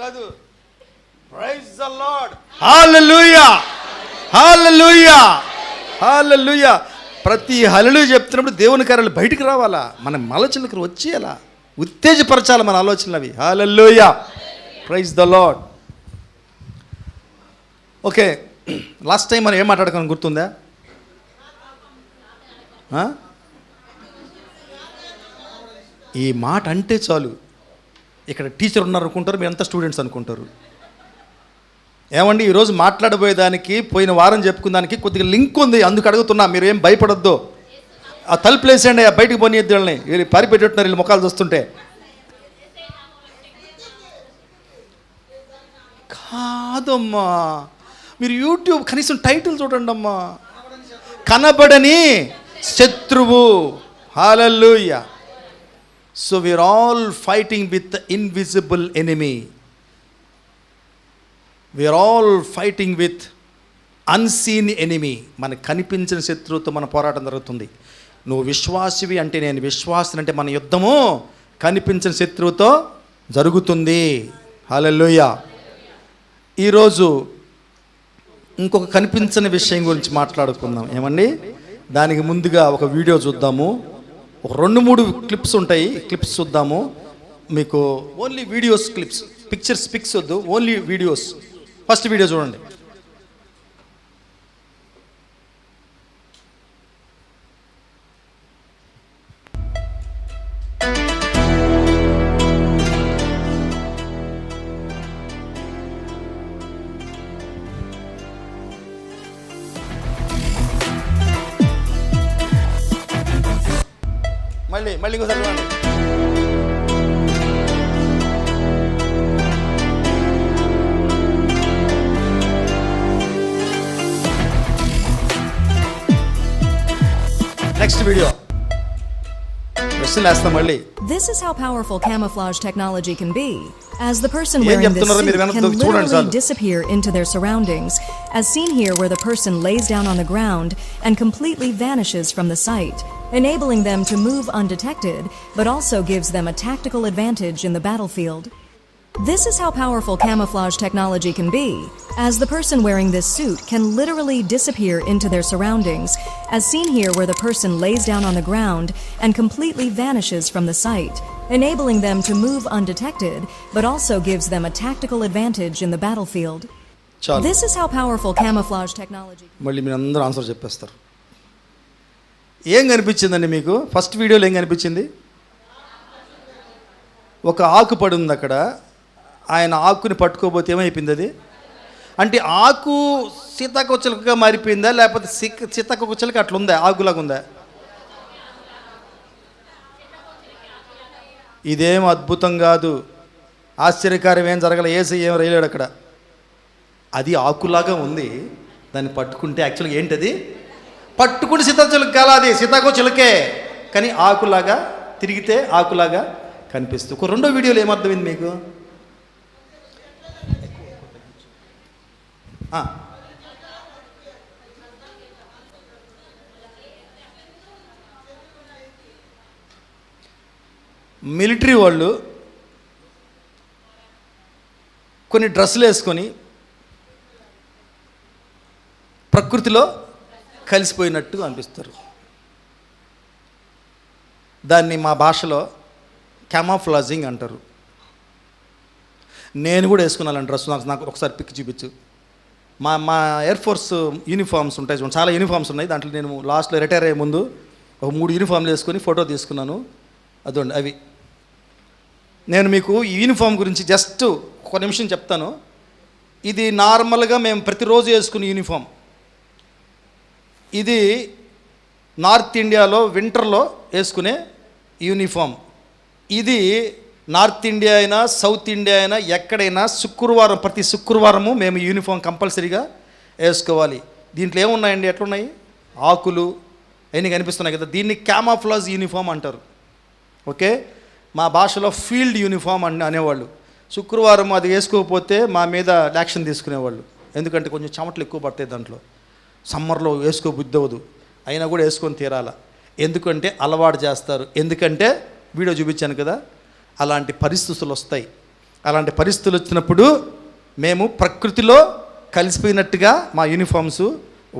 కాదు. Praise the Lord. Hallelujah, hallelujah, hallelujah. ప్రతి hallelujah చెప్తున్నప్పుడు దేవుని కార్యాలు బయటికి రావాలా, మన ఆలోచనలకు వచ్చేయాలా, ఉత్తేజపరచాలి మన ఆలోచనలు అవి. Hallelujah, praise the Lord. Okay, last time మనం ఏం మాట్లాడుకోని గుర్తుందా? ఈ మాట అంటే చాలు ఇక్కడ టీచర్ ఉన్నారు అనుకుంటారు, మీరు ఎంత స్టూడెంట్స్ అనుకుంటారు. ఏమండి, ఈరోజు మాట్లాడబోయేదానికి పోయిన వారం చెప్పుకున్న దానికి కొద్దిగా లింక్ ఉంది, అందుకు అడుగుతున్నా. మీరు ఏం భయపడొద్దు. ఆ తలుపు వేసేయండి, బయటికి పోనీయద్దు వాళ్ళని. వీళ్ళు పారిపెట్టున్నారు, వీళ్ళు ముఖాలు చూస్తుంటే. కాదమ్మా, మీరు యూట్యూబ్ కనీసం టైటిల్ చూడండి అమ్మా. కనబడని శత్రువు. Hallelujah. So we are all fighting with the invisible enemy. We are all fighting with unseen enemy. మనకు కనిపించిన శత్రువుతో మన పోరాటం జరుగుతుంది. నువ్వు విశ్వాసివి అంటే, నేను విశ్వాసిని అంటే, మన యుద్ధము కనిపించిన శత్రువుతో జరుగుతుంది. హల్లెలూయా. ఈరోజు ఇంకొక కనిపించని విషయం గురించి మాట్లాడుకుందాం. ఏమండి, దానికి ముందుగా ఒక వీడియో చూద్దాము. ఒక 2-3 క్లిప్స్ ఉంటాయి, క్లిప్స్ చూద్దాము. మీకు only videos, clips, pictures, pics వద్దు, ఓన్లీ వీడియోస్. ఫస్ట్ వీడియో చూడండి. మళ్ళీ ఇంకోసారి చూడండి. నెక్స్ట్ వీడియో మళ్ళీ. This is how powerful camouflage technology can be, as the person wearing this suit can literally disappear into their surroundings, as seen here where the person lays down on the ground and completely vanishes from the sight, enabling them to move undetected, but also gives them a tactical advantage in the battlefield. This is how powerful camouflage technology can be, as the person wearing this suit can literally disappear into their surroundings, as seen here where the person lays down on the ground and completely vanishes from the sight, enabling them to move undetected, but also gives them a tactical advantage in the battlefield. This is how powerful camouflage technology. మళ్ళీ మీరు అందరూ answer చెప్పేస్తారు. ఏం కనిపించిందండి మీకు? First వీడియోలో ఏం కనిపించింది? ఒక ఆకు పడి ఉంది అక్కడ. ఆయన ఆకుని పట్టుకోబోతే ఏమైపోయింది అది? అంటే ఆకు సీతాకోకచిలుకగా మారిపోయిందా, లేకపోతే సీతాకోకచిలుక అట్లా ఉందా, ఆకులాగా ఉందా? ఇదేం అద్భుతం కాదు, ఆశ్చర్యకార్యం ఏం జరగలే, ఏం రైలేడు అక్కడ. అది ఆకులాగా ఉంది. దాన్ని పట్టుకుంటే యాక్చువల్గా ఏంటది? పట్టుకుని సీతాకోకచిలుక కాల, అది సీతాకోకచిలుకే, కానీ ఆకులాగా తిరిగితే ఆకులాగా కనిపిస్తుంది. ఒక రెండో వీడియోలో ఏమర్థమైంది మీకు? మిలిటరీ వాళ్ళు కొన్ని డ్రెస్సులు వేసుకొని ప్రకృతిలో కలిసిపోయినట్టు అనిపిస్తారు. దాన్ని మా భాషలో క్యామోఫ్లాజింగ్ అంటారు. నేను కూడా వేసుకున్నాను డ్రెస్. నాకు ఒకసారి పిక్ చూపించు. మా ఎయిర్ ఫోర్స్ యూనిఫామ్స్ ఉంటాయి చూడండి, చాలా యూనిఫామ్స్ ఉన్నాయి. దాంట్లో నేను లాస్ట్లో రిటైర్ అయ్యే ముందు ఒక 3 యూనిఫామ్లు వేసుకొని ఫోటో తీసుకున్నాను. అదండి అవి. నేను మీకు ఈ యూనిఫామ్ గురించి జస్ట్ ఒక నిమిషం చెప్తాను. ఇది నార్మల్గా మేము ప్రతిరోజు వేసుకునే యూనిఫామ్. ఇది నార్త్ ఇండియాలో వింటర్లో వేసుకునే యూనిఫామ్. ఇది నార్త్ ఇండియా అయినా సౌత్ ఇండియా అయినా ఎక్కడైనా శుక్రవారం, ప్రతి శుక్రవారము మేము యూనిఫామ్ కంపల్సరీగా వేసుకోవాలి. దీంట్లో ఏమున్నాయండి, ఎట్లున్నాయి? ఆకులు అవన్నీ కనిపిస్తున్నాయి కదా. దీన్ని క్యామోఫ్లాజ్ యూనిఫామ్ అంటారు. ఓకే, మా భాషలో ఫీల్డ్ యూనిఫామ్ అనేవాళ్ళు. శుక్రవారం అది వేసుకోకపోతే మా మీద యాక్షన్ తీసుకునేవాళ్ళు. ఎందుకంటే కొంచెం చెమటలు ఎక్కువ పడతాయి దాంట్లో. సమ్మర్లో వేసుకోబుద్ధి అవ్వదు, అయినా కూడా వేసుకొని తీరాల. ఎందుకంటే అలవాటు చేస్తారు. ఎందుకంటే వీడియో చూపించాను కదా, అలాంటి పరిస్థితులు వస్తాయి. అలాంటి పరిస్థితులు వచ్చినప్పుడు మేము ప్రకృతిలో కలిసిపోయినట్టుగా మా యూనిఫామ్స్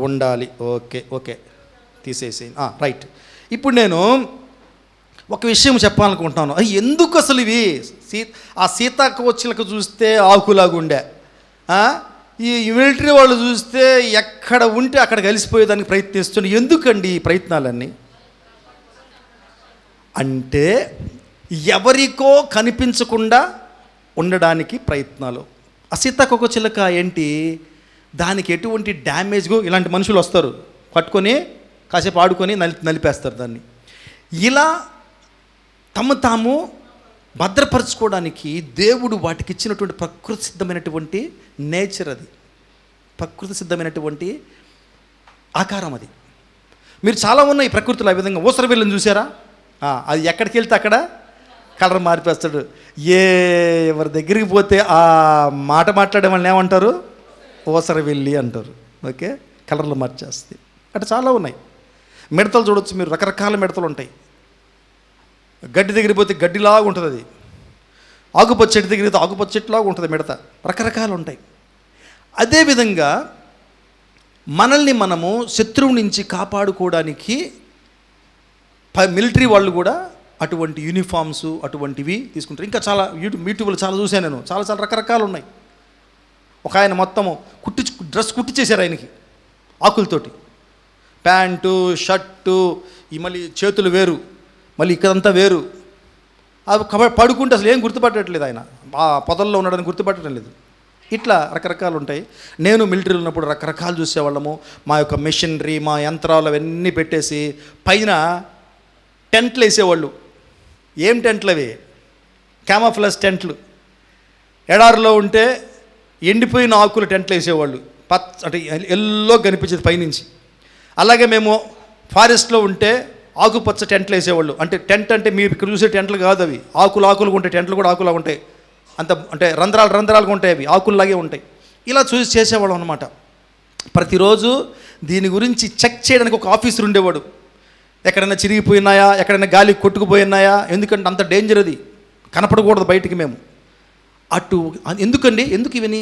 ఉండాలి. ఓకే ఓకే తీసేసేయండి. రైట్. ఇప్పుడు నేను ఒక విషయం చెప్పాలనుకుంటున్నాను. ఎందుకు అసలు ఇవి ఆ సీతాకోచిలకు చూస్తే ఆకులాగా ఉండే, ఈ మిలిటరీ వాళ్ళు చూస్తే ఎక్కడ ఉంటే అక్కడ కలిసిపోయేదానికి ప్రయత్నిస్తుంది. ఎందుకండి ఈ ప్రయత్నాలన్నీ? అంటే ఎవరికో కనిపించకుండా ఉండడానికి ప్రయత్నాలు. ఆ సీతాకోకచిలక ఏంటి, దానికి ఎటువంటి డ్యామేజ్గా ఇలాంటి మనుషులు వస్తారు, పట్టుకొని కాసేపు ఆడుకొని నలిపేస్తారు దాన్ని. ఇలా తాము భద్రపరచుకోవడానికి దేవుడు వాటికి ఇచ్చినటువంటి ప్రకృతి సిద్ధమైనటువంటి నేచర్, అది ప్రకృతి సిద్ధమైనటువంటి ఆకారం. అది మీరు చాలా ఉన్నాయి ప్రకృతిలో. ఆ విధంగా ఊసరవెల్లిని చూసారా? అది ఎక్కడికి వెళ్తే అక్కడ కలర్ మారిపేస్తాడు. ఎవరి దగ్గరికి పోతే ఆ మాట మాట్లాడే వాళ్ళని ఏమంటారు? ఊసరవెల్లి అంటారు. ఓకే, కలర్లు మార్చేస్తుంది. అట్లా చాలా ఉన్నాయి. మిడతలు చూడొచ్చు మీరు, రకరకాల మిడతలు ఉంటాయి. గడ్డి దగ్గరికి పోతే గడ్డిలాగా ఉంటుంది, అది ఆకుపచ్చ చెట్టు దగ్గరికి పోతే ఆకుపచ్చ చెట్టులాగా ఉంటుంది మిడత. రకరకాలు ఉంటాయి. అదేవిధంగా మనల్ని మనము శత్రువు నుంచి కాపాడుకోవడానికి మిలిటరీ వాళ్ళు కూడా అటువంటి యూనిఫామ్స్ అటువంటివి తీసుకుంటారు. ఇంకా చాలా యూట్యూబ్లో చాలా చూశాను నేను, చాలా చాలా రకరకాలు ఉన్నాయి. ఒక ఆయన మొత్తము డ్రెస్ కుట్టించేశారు ఆయనకి ఆకులతోటి, ప్యాంటు షర్టు, ఈ మళ్ళీ చేతులు వేరు, మళ్ళీ ఇక్కడంతా వేరు. అవి పడుకుంటే అసలు ఏం గుర్తుపట్టట్లేదు, ఆయన ఆ పొదల్లో ఉన్నాడని గుర్తుపట్టడం లేదు. ఇట్లా రకరకాలు ఉంటాయి. నేను మిలిటరీలో ఉన్నప్పుడు రకరకాలు చూసేవాళ్ళము. మా యొక్క మెషినరీ, మా యంత్రాలు అవన్నీ పెట్టేసి పైన టెంట్లు వేసేవాళ్ళు. ఏం టెంట్లు అవి? క్యామోఫ్లాజ్ టెంట్లు. ఎడారిలో ఉంటే ఎండిపోయిన ఆకులు టెంట్లు వేసేవాళ్ళు, అంటే ఎల్లో కనిపించేది పైనుంచి. అలాగే మేము ఫారెస్ట్లో ఉంటే ఆకుపచ్చ టెంట్లు వేసేవాళ్ళు. అంటే టెంట్ అంటే మీరు ఇక్కడ చూసే టెంట్లు కాదు, అవి ఆకులుగా ఉంటాయి. టెంట్లు కూడా ఆకులాగా ఉంటాయి, అంటే రంధ్రాలుగా ఉంటాయి, అవి ఆకుల్లాగే ఉంటాయి. ఇలా చూసి చేసేవాళ్ళం అనమాట. ప్రతిరోజు దీని గురించి చెక్ చేయడానికి ఒక ఆఫీసర్ ఉండేవాడు. ఎక్కడైనా చిరిగిపోయినాయా, ఎక్కడైనా గాలి కొట్టుకుపోయినాయా, ఎందుకంటే అంత డేంజర్, అది కనపడకూడదు బయటికి మేము. ఎందుకు ఇవని?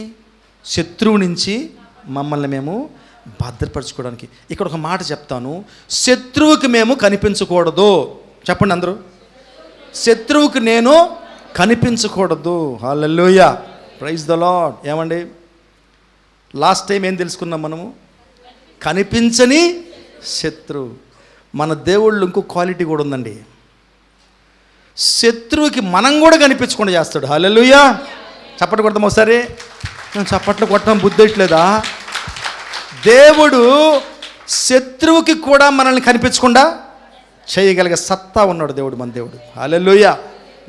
శత్రువు నుంచి మమ్మల్ని మేము భద్రపరచుకోవడానికి. ఇక్కడ ఒక మాట చెప్తాను, శత్రువుకి మేము కనిపించకూడదు. చెప్పండి అందరూ, శత్రువుకి నేను కనిపించకూడదు. హల్లెలూయా, ప్రైజ్ ద లార్డ్. ఏమండి, లాస్ట్ టైం ఏం తెలుసుకున్నాం మనము? కనిపించని శత్రువు. మన దేవుళ్ళు ఇంకో క్వాలిటీ కూడా ఉందండి, శత్రువుకి మనం కూడా కనిపించకుండా చేస్తాడు. హల్లెలూయా. చప్పట్లు కొడతాం ఒకసారి. నేను చప్పట్లు కొట్టడం బుద్ధట్లేదా? దేవుడు శత్రువుకి కూడా మనల్ని కనిపించకుండా చేయగలిగే సత్తా ఉన్నాడు దేవుడు, మన దేవుడు. హల్లెలూయా.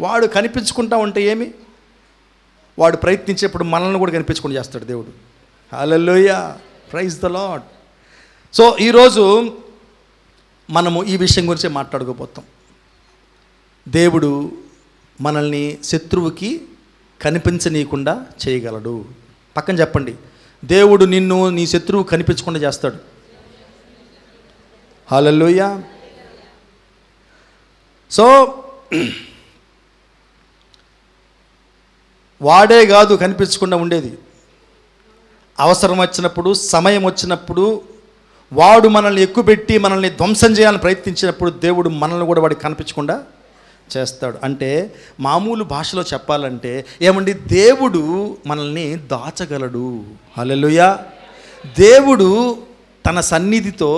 వాడు కనిపించుకుంటా ఉంటే ఏమి, వాడు ప్రయత్నించేప్పుడు మనల్ని కూడా కనిపించకుండా చేస్తాడు దేవుడు. హల్లెలూయా, ప్రైజ్ ద లార్డ్. సో ఈరోజు మనము ఈ విషయం గురించి మాట్లాడుకోబోతాం. దేవుడు మనల్ని శత్రువుకి కనిపించనీయకుండా చేయగలడు. పక్కన చెప్పండి, దేవుడు నిన్ను నీ శత్రువు కనిపించకుండా చేస్తాడు. హల్లెలూయా. సో వాడే కాదు కనిపించకుండా ఉండేది, అవసరం వచ్చినప్పుడు, సమయం వచ్చినప్పుడు, వాడు మనల్ని ఎక్కుపెట్టి మనల్ని ధ్వంసం చేయాలని ప్రయత్నించినప్పుడు దేవుడు మనల్ని కూడా వాడికి కనిపించకుండా చేస్తాడు. అంటే మామూలు భాషలో చెప్పాలంటే ఏమండి, దేవుడు మనల్ని దాచగలడు. హల్లెలూయా. దేవుడు తన సన్నిధితో,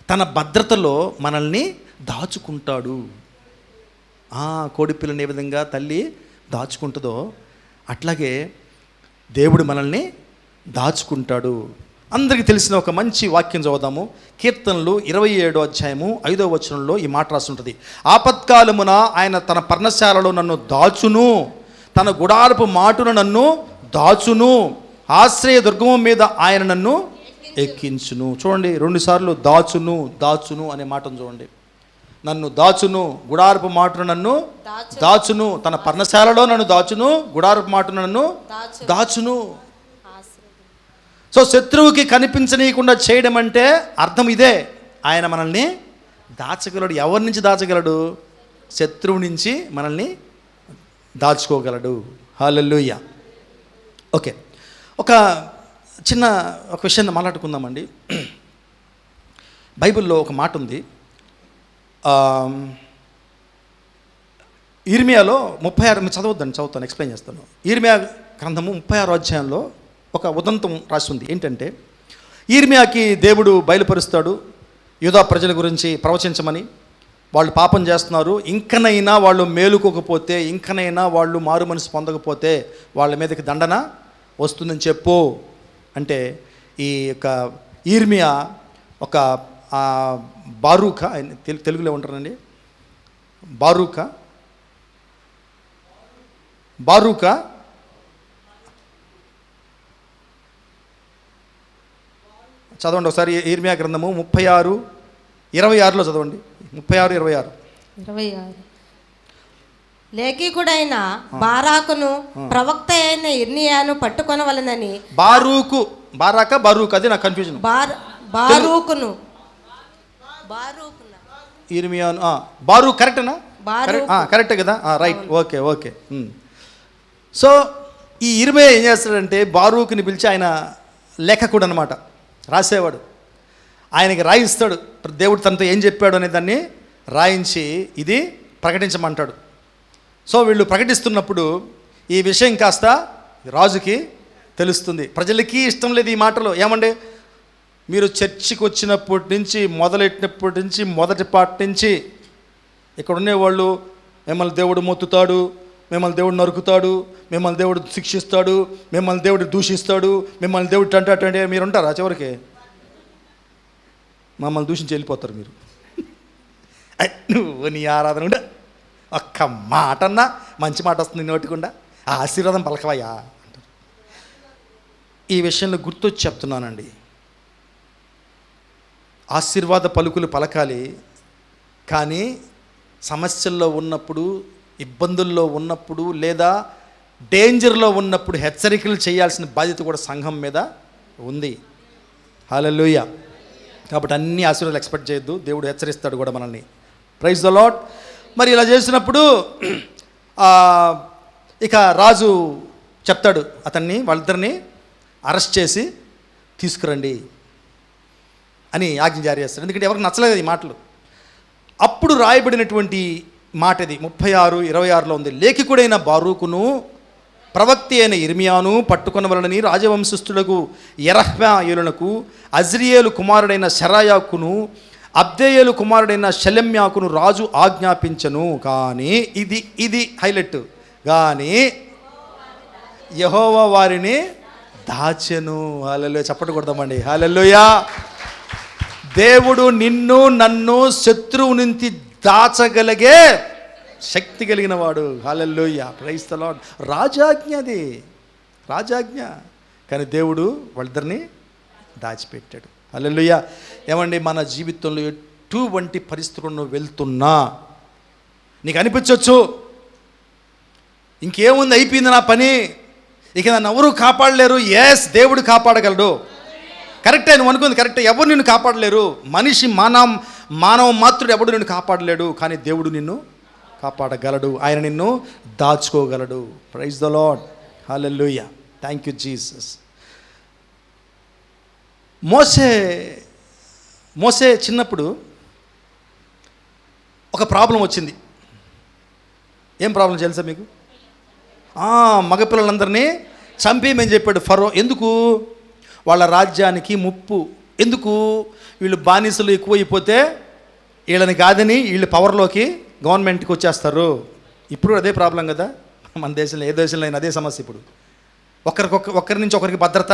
తన భద్రతలో మనల్ని దాచుకుంటాడు. కోడిపిల్లని ఏ విధంగా తల్లి దాచుకుంటుందో అట్లాగే దేవుడు మనల్ని దాచుకుంటాడు. అందరికీ తెలిసిన ఒక మంచి వాక్యం చదువుదాము. కీర్తనలు 27వ అధ్యాయము 5వ వచనంలో ఈ మాట రాస్తుంటుంది. ఆపత్కాలమున ఆయన తన పర్ణశాలలో నన్ను దాచును, తన గుడారపు మాటున నన్ను దాచును, ఆశ్రయ దుర్గమం మీద ఆయన నన్ను ఎక్కించును. చూడండి, 2 సార్లు దాచును దాచును అనే మాటను చూడండి. నన్ను దాచును, గుడారపు మాటున నన్ను దాచును, తన పర్ణశాలలో నన్ను దాచును, గుడారపు మాటున నన్ను దాచును. సో శత్రువుకి కనిపించనీయకుండా చేయడం అంటే అర్థం ఇదే, ఆయన మనల్ని దాచగలడు. ఎవరి నుంచి దాచగలడు? శత్రువు నుంచి మనల్ని దాచుకోగలడు. హల్లెలూయా. ఓకే, ఒక చిన్న ఒక విషయాన్ని మాట్లాడుకుందామండి. బైబిల్లో ఒక మాట ఉంది. ఇర్మియాలో 36, మీరు చదువుతాను, ఎక్స్ప్లెయిన్ చేస్తాను. ఇర్మియా గ్రంథము 36 అధ్యాయంలో ఒక ఉదంతం రాసి ఉంది. ఏంటంటే, ఇర్మియాకి దేవుడు బయలుపరుస్తాడు యూదా ప్రజల గురించి ప్రవచించమని. వాళ్ళు పాపం చేస్తున్నారు, ఇంకనైనా వాళ్ళు మేలుకోకపోతే, ఇంకనైనా వాళ్ళు మారు మనసు పొందకపోతే వాళ్ళ మీదకి దండన వస్తుందని చెప్పు అంటే, ఈ యొక్క ఇర్మియా ఒక బారూక, తెలుగులో ఉంటారండి, బారూక చదవండి ఒకసారి. ఇర్మియా గ్రంథము 36:26 చదవండి. 36:26. లేఖికుడైన బారాకును ప్రవక్త అయిన ఇర్మియాను పట్టుకొనవలెనని. బారూక్ అది నాకు కన్ఫ్యూజన్. బారూకును ఇర్మియాను బారూక్ కరెక్టేనా? కరెక్టే కదా, రైట్, ఓకే. సో ఈ ఇర్మియా ఏం చేస్తాడంటే, బారూక్ని పిలిచి, ఆయన లేఖకుడు అనమాట, రాసేవాడు, ఆయనకి రాయిస్తాడు. దేవుడు తనతో ఏం చెప్పాడు అనే దాన్ని రాయించి ఇది ప్రకటించమంటాడు. సో వీళ్ళు ప్రకటిస్తున్నప్పుడు ఈ విషయం కాస్త రాజుకి తెలుస్తుంది. ప్రజలకి ఇష్టం లేదు ఈ మాటలు. ఏమంటే, మీరు చర్చికి వచ్చినప్పటి నుంచి, మొదలెట్టినప్పటి నుంచి, మొదటి పాట నుంచి ఇక్కడ ఉండేవాళ్ళు, మిమ్మల్ని దేవుడు మొత్తుతాడు, మిమ్మల్ని దేవుడు నరుకుతాడు, మిమ్మల్ని దేవుడు శిక్షిస్తాడు, మిమ్మల్ని దేవుడు దూషిస్తాడు, మిమ్మల్ని దేవుడు అంటే మీరు ఉంటారా? చివరికి మమ్మల్ని దూషించి వెళ్ళిపోతారు మీరు. నువ్వు నీ ఆరాధన ఉండ, ఒక్క మాట అన్నా మంచి మాట వస్తుంది నోటికుండా, ఆ ఆశీర్వాదం పలకవయ్యా అంటారు. ఈ విషయంలో గుర్తొచ్చి చెప్తున్నానండి, ఆశీర్వాద పలుకులు పలకాలి, కానీ సమస్యల్లో ఉన్నప్పుడు, ఇబ్బందుల్లో ఉన్నప్పుడు, లేదా డేంజర్లో ఉన్నప్పుడు హెచ్చరికలు చేయాల్సిన బాధ్యత కూడా సంఘం మీద ఉంది. హల్లెలూయా. కాబట్టి అన్ని ఆశీర్వాదాలు ఎక్స్పెక్ట్ చేయొద్దు, దేవుడు హెచ్చరిస్తాడు కూడా మనల్ని. Praise the Lord. మరి ఇలా చేసినప్పుడు ఇక రాజు చెప్తాడు, వాళ్ళిద్దరిని అరెస్ట్ చేసి తీసుకురండి అని ఆజ్ఞ జారీ చేస్తాడు. ఎందుకంటే ఎవరికి నచ్చలేదు ఈ మాటలు. అప్పుడు రాయబడినటువంటి మాట ఇది 36:26 ఉంది. లేఖికుడైన బారూకును ప్రవక్తి అయిన ఇర్మియాను పట్టుకొనవలనని రాజవంశస్థులకు యెరహ్మెయేలునకు, అజ్రియేలు కుమారుడైన శెరాయాకును, అబ్దేయేలు కుమారుడైన షెలెమ్యాకును రాజు ఆజ్ఞాపించను. కానీ ఇది హైలైట్, కానీ యెహోవా వారిని దాచెను. హల్లెలూయా. చప్పట్లు కొడదామండి. హల్లెలూయా. దేవుడు నిన్ను నన్ను శత్రువు నుంచి దాచగలిగే శక్తి కలిగిన వాడు. హల్లెలూయా. Praise the Lord. రాజాజ్ఞ, అది రాజాజ్ఞ, కానీ దేవుడు వాళ్ళిద్దరిని దాచిపెట్టాడు. హల్లెలూయా. ఏమండి, మన జీవితంలో ఎటువంటి పరిస్థితులను వెళ్తున్నా నీకు అనిపించవచ్చు, ఇంకేముంది, అయిపోయింది నా పని, ఇక నన్ను ఎవరు కాపాడలేరు. ఎస్, దేవుడు కాపాడగలడు. కరెక్టే, నువ్వు అనుకుంది కరెక్టే. ఎవరు నిన్ను కాపాడలేరు. మనిషి మానవ మాత్రుడు ఎవడు నిన్ను కాపాడలేడు, కానీ దేవుడు నిన్ను కాపాడగలడు. ఆయన నిన్ను దాచుకోగలడు. Praise the Lord. Hallelujah. Thank you Jesus. మోసే చిన్నప్పుడు ఒక ప్రాబ్లం వచ్చింది. ఏం ప్రాబ్లం తెలుసా మీకు? మగపిల్లలందరినీ చంపేయమని చెప్పాడు ఫరో. ఎందుకు? వాళ్ళ రాజ్యానికి ముప్పు. ఎందుకు? వీళ్ళు బానిసలు ఎక్కువైపోతే వీళ్ళని కాదని వీళ్ళు పవర్లోకి, గవర్నమెంట్కి వచ్చేస్తారు. ఇప్పుడు అదే ప్రాబ్లం కదా మన దేశంలో, ఏ దేశంలో అయినా అదే సమస్య. ఇప్పుడు ఒకరి నుంచి ఒకరికి భద్రత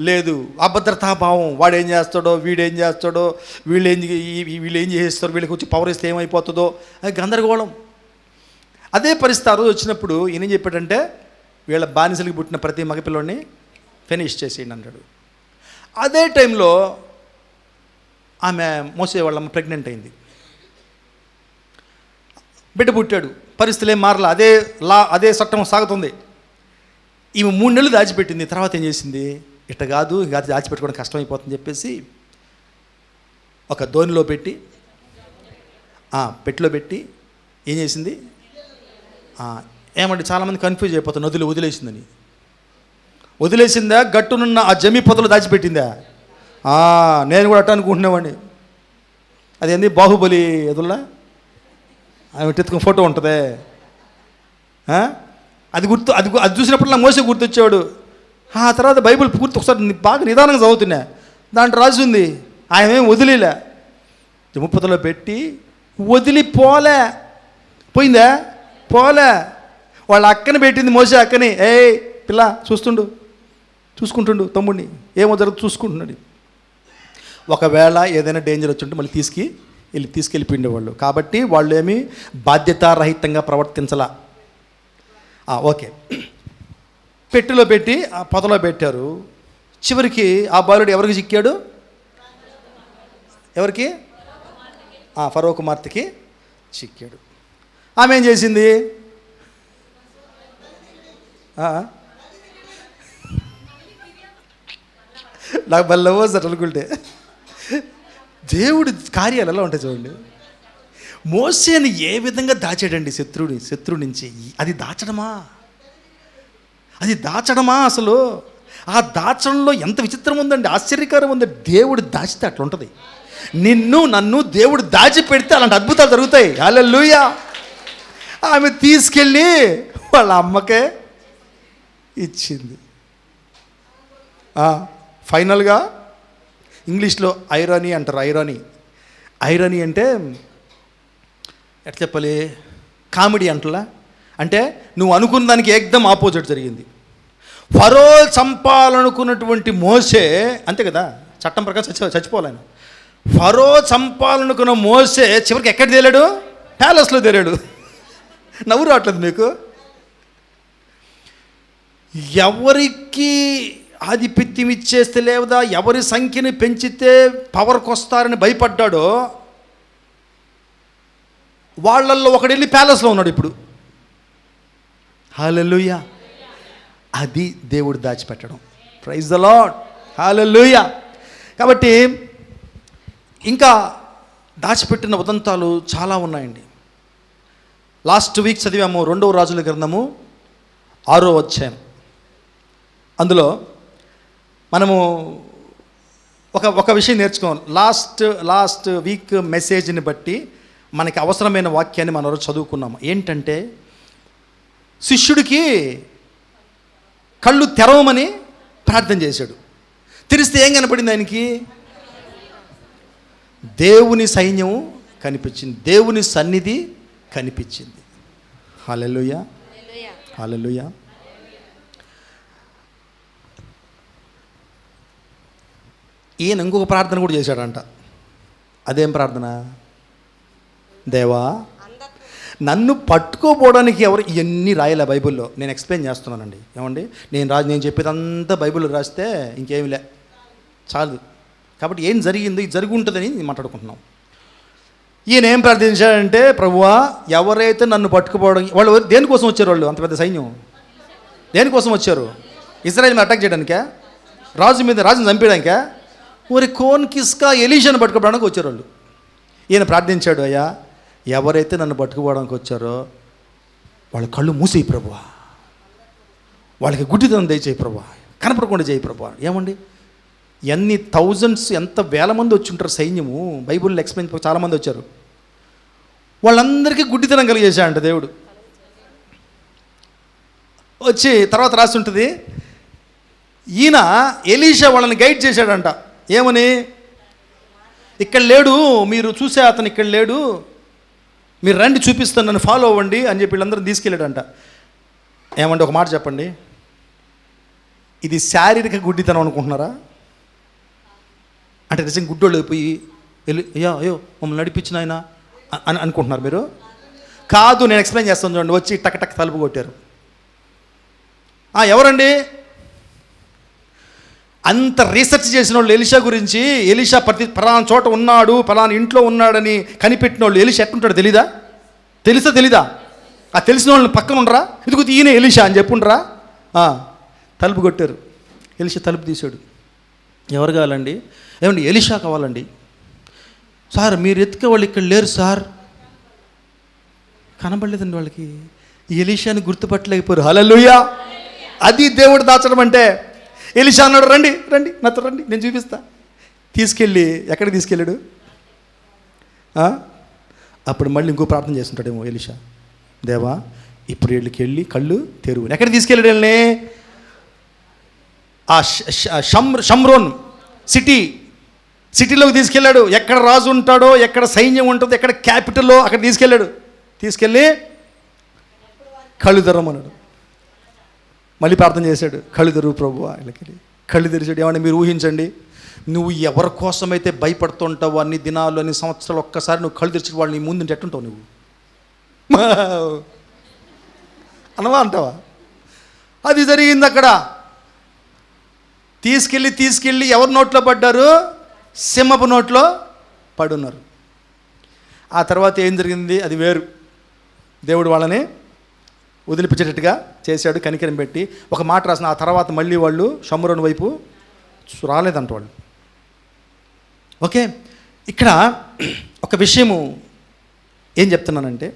లేదు. అభద్రతాభావం, వాడు ఏం చేస్తాడో, వీడేం చేస్తాడో, వీళ్ళు ఏం చేస్తారు, వీళ్ళకి వచ్చి పవర్ ఇస్తే ఏమైపోతుందో, అది గందరగోళం. అదే పరిస్థితి ఆ రోజు వచ్చినప్పుడు ఈయన ఏం చెప్పాడంటే, వీళ్ళ బానిసలకి పుట్టిన ప్రతి మగపిల్లోని ఫినిష్ చేసేయండి అన్నాడు. అదే టైంలో ఆమె మోసే వాళ్ళమ్మ ప్రెగ్నెంట్ అయింది, బిడ్డ పుట్టాడు. పరిస్థితులు ఏం మారలా, అదే చట్టం సాగుతుంది. ఈమె 3 నెలలు దాచిపెట్టింది. తర్వాత ఏం చేసింది, ఇట్ట కాదు, ఇంకా దాచిపెట్టుకోవడం కష్టమైపోతుందని చెప్పేసి ఒక ధోనిలో పెట్టి, పెట్టిలో పెట్టి ఏం చేసింది, ఏమంటే చాలామంది కన్ఫ్యూజ్ అయిపోతారు, నదులు వదిలేసిందని. వదిలేసిందా, గట్టునున్న ఆ జమి పొదలు దాచిపెట్టిందా? నేను కూడా అట్ట అనుకుంటున్నావాడిని. అదేంది బాహుబలి ఎదుల్లా ఆమె ఎత్తుకుని ఫోటో ఉంటుంది, అది అది చూసినప్పుడు నాకు మోసే గుర్తొచ్చాడు. ఆ తర్వాత బైబిల్ పూర్తి ఒకసారి బాగా నిదానంగా చదువుతున్నా, దాంట్లో రాసి ఉంది ఆయన ఏం వదిలేలే, జమ్ముపొదలో పెట్టి వదిలిపోలే. పోయిందా? పోలే. వాళ్ళ అక్కని పెట్టింది, మోసే అక్కని, పిల్ల చూసుకుంటుండు తమ్ముడిని, ఏమో జరుగుతుంది చూసుకుంటున్నాడు. ఒకవేళ ఏదైనా డేంజర్ వచ్చి ఉంటే మళ్ళీ తీసుకెళ్ళిపోయిండేవాళ్ళు. కాబట్టి వాళ్ళు ఏమీ బాధ్యతారహితంగా ప్రవర్తించలా. ఓకే, పెట్టెలో పెట్టి ఆ పొదలో పెట్టారు. చివరికి ఆ బాలుడు ఎవరికి చిక్కాడు? ఎవరికి? ఫరో కుమార్తెకి చిక్కాడు. ఆమె ఏం చేసింది? నాకు బల్లవో సార్ అనుకుంటే దేవుడి కార్యాలు ఎలా ఉంటాయి చూడండి. మోసేని ఏ విధంగా దాచాడండి శత్రువు నుంచి. అది దాచడమా అసలు? ఆ దాచడంలో ఎంత విచిత్రం ఉందండి, ఆశ్చర్యకరం ఉంది. దేవుడు దాచితే అట్లా ఉంటుంది. నన్ను దేవుడు దాచిపెడితే అలాంటి అద్భుతాలు జరుగుతాయి. హల్లెలూయా. ఆమె తీసుకెళ్ళి వాళ్ళ అమ్మకే ఇచ్చింది. ఫైనల్గా ఇంగ్లీష్లో ఐరనీ అంటారు. ఐరనీ అంటే ఎట్లా చెప్పాలి, కామెడీ అంటలా. అంటే నువ్వు అనుకున్న దానికి ఏకదం ఆపోజిట్ జరిగింది. ఫరో చంపాలనుకున్నటువంటి మోసే, అంతే కదా, చట్టం ప్రకారం చచ్చిపోవాలని. ఫరో చంపాలనుకున్న మోసే చివరికి ఎక్కడ తేలాడు? ప్యాలెస్లో తేలాడు. నవ్వు రావట్లేదు మీకు? ఎవరికి ఆధిపత్యం ఇచ్చేస్తే లేదా ఎవరి సంఖ్యని పెంచితే పవర్కి వస్తారని భయపడ్డాడో వాళ్ళల్లో ఒకడు వెళ్ళి ప్యాలెస్లో ఉన్నాడు ఇప్పుడు. హల్లెలూయా. అది దేవుడు దాచిపెట్టడం. Praise the Lord. హల్లెలూయా. కాబట్టి ఇంకా దాచిపెట్టిన ఉదంతాలు చాలా ఉన్నాయండి. లాస్ట్ వీక్ చదివాము 2వ రాజుల గ్రంథము 6వ అధ్యాయం. అందులో మనము ఒక విషయం నేర్చుకోవాలి. లాస్ట్ వీక్ మెసేజ్ని బట్టి మనకి అవసరమైన వాక్యాన్ని మనం రోజు చదువుకున్నాము. ఏంటంటే శిష్యుడికి కళ్ళు తెరవమని ప్రార్థన చేశాడు. తెరిస్తే ఏం కనపడింది ఆయనకి? దేవుని సైన్యము కనిపించింది, దేవుని సన్నిధి కనిపించింది. హల్లెలూయా, హల్లెలూయా. ఈయన ఇంకొక ప్రార్థన కూడా చేశాడంట. అదేం ప్రార్థన? దేవా, నన్ను పట్టుకోపోవడానికి ఎవరు ఇవన్నీ రాయలే బైబిల్లో. నేను ఎక్స్ప్లెయిన్ చేస్తున్నానండి. ఏమండి, నేను చెప్పేదంతా బైబిల్లో రాస్తే ఇంకేమి లే, చాలు. కాబట్టి ఏం జరిగిందో ఇది జరిగి ఉంటుందని మాట్లాడుకుంటున్నాం. ఈయన ఏం ప్రార్థించాడంటే, ప్రభువా, ఎవరైతే నన్ను పట్టుకుపోవడం, వాళ్ళు దేనికోసం వచ్చారు? వాళ్ళు అంత పెద్ద సైన్యం దేనికోసం వచ్చారు? ఇజ్రాయెల్ మీద అటాక్ చేయడానికా? రాజుని చంపేయడానికా? ఊరి కోన్ కిస్కా ఎలీషాను పట్టుకోవడానికి వచ్చారు వాళ్ళు. ఈయన ప్రార్థించాడు, అయ్యా, ఎవరైతే నన్ను పట్టుకుపోవడానికి వచ్చారో వాళ్ళ కళ్ళు మూసేయి ప్రభువా, వాళ్ళకి గుడ్డితనం దయచేయి ప్రభువా, కనపడకుండా చేయి ప్రభువా. ఏమండి, ఎన్ని థౌజండ్స్, ఎంత వేల మంది వచ్చి ఉంటారు సైన్యము. బైబిల్లో ఎక్స్ప్లెయిన్ చాలామంది వచ్చారు. వాళ్ళందరికీ గుడ్డితనం కలిగేశాడంట దేవుడు. వచ్చి తర్వాత రాసి ఉంటుంది, ఈయన ఎలీషా వాళ్ళని గైడ్ చేశాడంట. ఏమని? ఇక్కడ లేడు, మీరు చూసే అతను ఇక్కడ లేడు, మీరు రండి చూపిస్తాను, నన్ను ఫాలో అవ్వండి అని చెప్పి వీళ్ళందరూ తీసుకెళ్ళాడంట. ఏమంటే ఒక మాట చెప్పండి, ఇది శారీరక గుడ్డితనం అనుకుంటున్నారా? అంటే నిజంగా గుడ్డోళ్ళు అయిపోయి అయ్యో మమ్మల్ని నడిపించిన ఆయన అని అనుకుంటున్నారు మీరు? కాదు, నేను ఎక్స్ప్లెయిన్ చేస్తాను చూడండి. వచ్చి టక్ తలుపు కొట్టారు. ఎవరండి? అంత రీసెర్చ్ చేసిన వాళ్ళు ఎలీషా గురించి, ఎలీషా పలానా చోట ఉన్నాడు, పలానా ఇంట్లో ఉన్నాడని కనిపెట్టిన వాళ్ళు ఎలీషా ఎట్లుంటాడు తెలీదా? ఆ తెలిసిన వాళ్ళని పక్కన ఉండరా? ఇదిగో ఈయన ఎలీషా అని చెప్పుండరా? తలుపు కొట్టారు. ఎలీషా తలుపు తీశాడు. ఎవరు కావాలండి? ఏమండి, ఎలీషా కావాలండి. సార్, మీరు ఎత్తుకే వాళ్ళు ఇక్కడ లేరు సార్. కనబడలేదండి వాళ్ళకి. ఎలీషాని గుర్తుపట్టలేకపోయారు. హల్లెలూయా. అది దేవుడు దాచడం అంటే. ఎలీషా అన్నాడు, రండి రండి నాతో రండి, నేను చూపిస్తా. తీసుకెళ్ళి ఎక్కడికి తీసుకెళ్ళాడు? అప్పుడు మళ్ళీ ఇంకో ప్రార్థన చేస్తుంటాడేమో ఎలీషా, దేవా ఇప్పుడు వీళ్ళకి వెళ్ళి కళ్ళు తెరువు. ఎక్కడికి తీసుకెళ్ళాడు వెళ్ళి? ఆ షమ్రోన్ సిటీలోకి తీసుకెళ్ళాడు. ఎక్కడ రాజు ఉంటాడో, ఎక్కడ సైన్యం ఉంటుందో, ఎక్కడ క్యాపిటల్లో అక్కడ తీసుకెళ్ళాడు. తీసుకెళ్ళి కళ్ళు తెరవమన్నాడు. మళ్ళీ ప్రార్థన చేశాడు, కళ్ళు తెరువు ప్రభువా. వీళ్ళకి కళ్ళు తెరిచాడు. ఏమన్నా మీరు ఊహించండి, నువ్వు ఎవరి కోసమైతే భయపడుతుంటావు అన్ని దినాలు అన్ని సంవత్సరాలు, ఒక్కసారి నువ్వు కళ్ళు తెరిచిన వాళ్ళు నీ ముందు ఎట్టుంటావు నువ్వు? అనవా అంటావా? అది జరిగింది అక్కడ. తీసుకెళ్ళి ఎవరి నోట్లో పడ్డారు? సింహపు నోట్లో పడున్నారు. ఆ తర్వాత ఏం జరిగింది అది వేరు. దేవుడు వాళ్ళని వదిలిపించేటట్టుగా చేశాడు, కనికరం పెట్టి. ఒక మాట రాసిన, ఆ తర్వాత మళ్ళీ వాళ్ళు షమ్రోను వైపు రాలేదంట వాళ్ళు. ఓకే, ఇక్కడ ఒక విషయము ఏం చెప్తున్నానంటే,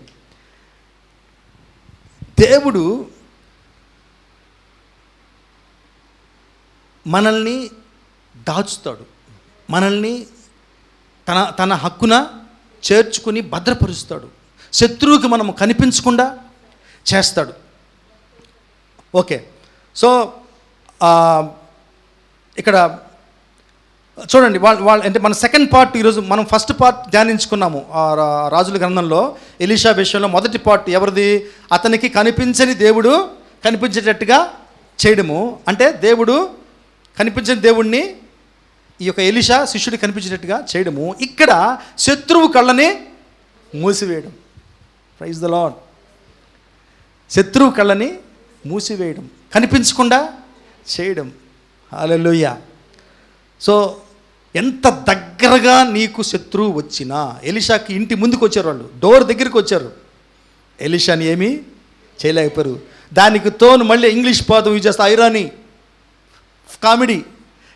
దేవుడు మనల్ని దాచుతాడు, మనల్ని తన హక్కున చేర్చుకుని భద్రపరుస్తాడు, శత్రువుకి మనము కనిపించకుండా చేస్తాడు. ఓకే, సో ఇక్కడ చూడండి, వాళ్ళు అంటే మన సెకండ్ పార్ట్ ఈరోజు మనం ఫస్ట్ పార్ట్ ధ్యానించుకున్నాము రాజుల గ్రంథంలో. ఎలీషా విషయంలో మొదటి పార్ట్ ఎవరిది? అతనికి కనిపించని దేవుడు కనిపించేటట్టుగా చేయడము. అంటే దేవుడు కనిపించని దేవుణ్ణి ఈ యొక్క ఎలీషా శిష్యుడి కనిపించేటట్టుగా చేయడము. ఇక్కడ శత్రువు కళ్ళని మూసివేయడం. Praise the Lord. శత్రువు కళ్ళని మూసివేయడం, కనిపించకుండా చేయడం. హల్లెలూయా. సో ఎంత దగ్గరగా నీకు శత్రువు వచ్చినా, ఎలీషాకి ఇంటి ముందుకు వచ్చారు, వాళ్ళు డోర్ దగ్గరికి వచ్చారు, ఎలీషాని ఏమీ చేయలేకపోయారు. దానికి తోను మళ్ళీ ఇంగ్లీష్ పదం యూజ్ చేస్తా, ఐరానీ,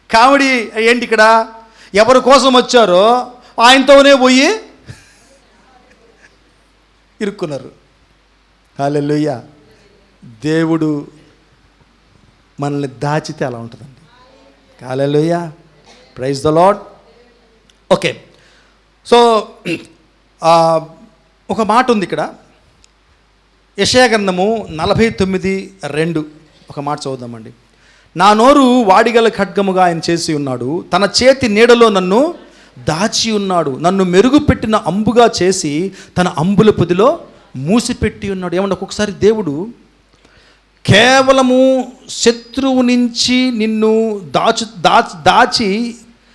కామెడీ ఏంటి ఇక్కడ? ఎవరి కోసం వచ్చారో ఆయనతోనే పోయి ఇరుక్కున్నారు. హల్లెలూయా. దేవుడు మనల్ని దాచితే అలా ఉంటుందండి. Hallelujah. Praise the Lord. Okay, so ఒక మాట ఉంది ఇక్కడ, యెషయా గ్రంథము 49:2 ఒక మాట చదువుదామండి. నా నోరు వాడిగల ఖడ్గముగా ఆయన చేసి ఉన్నాడు, తన చేతి నీడలో నన్ను దాచి ఉన్నాడు, నన్ను మెరుగుపెట్టిన అంబుగా చేసి తన అంబుల పొదిలో మూసిపెట్టి ఉన్నాడు. ఏమన్నా ఒక్కొక్కసారి దేవుడు కేవలము శత్రువు నుంచి నిన్ను దాచి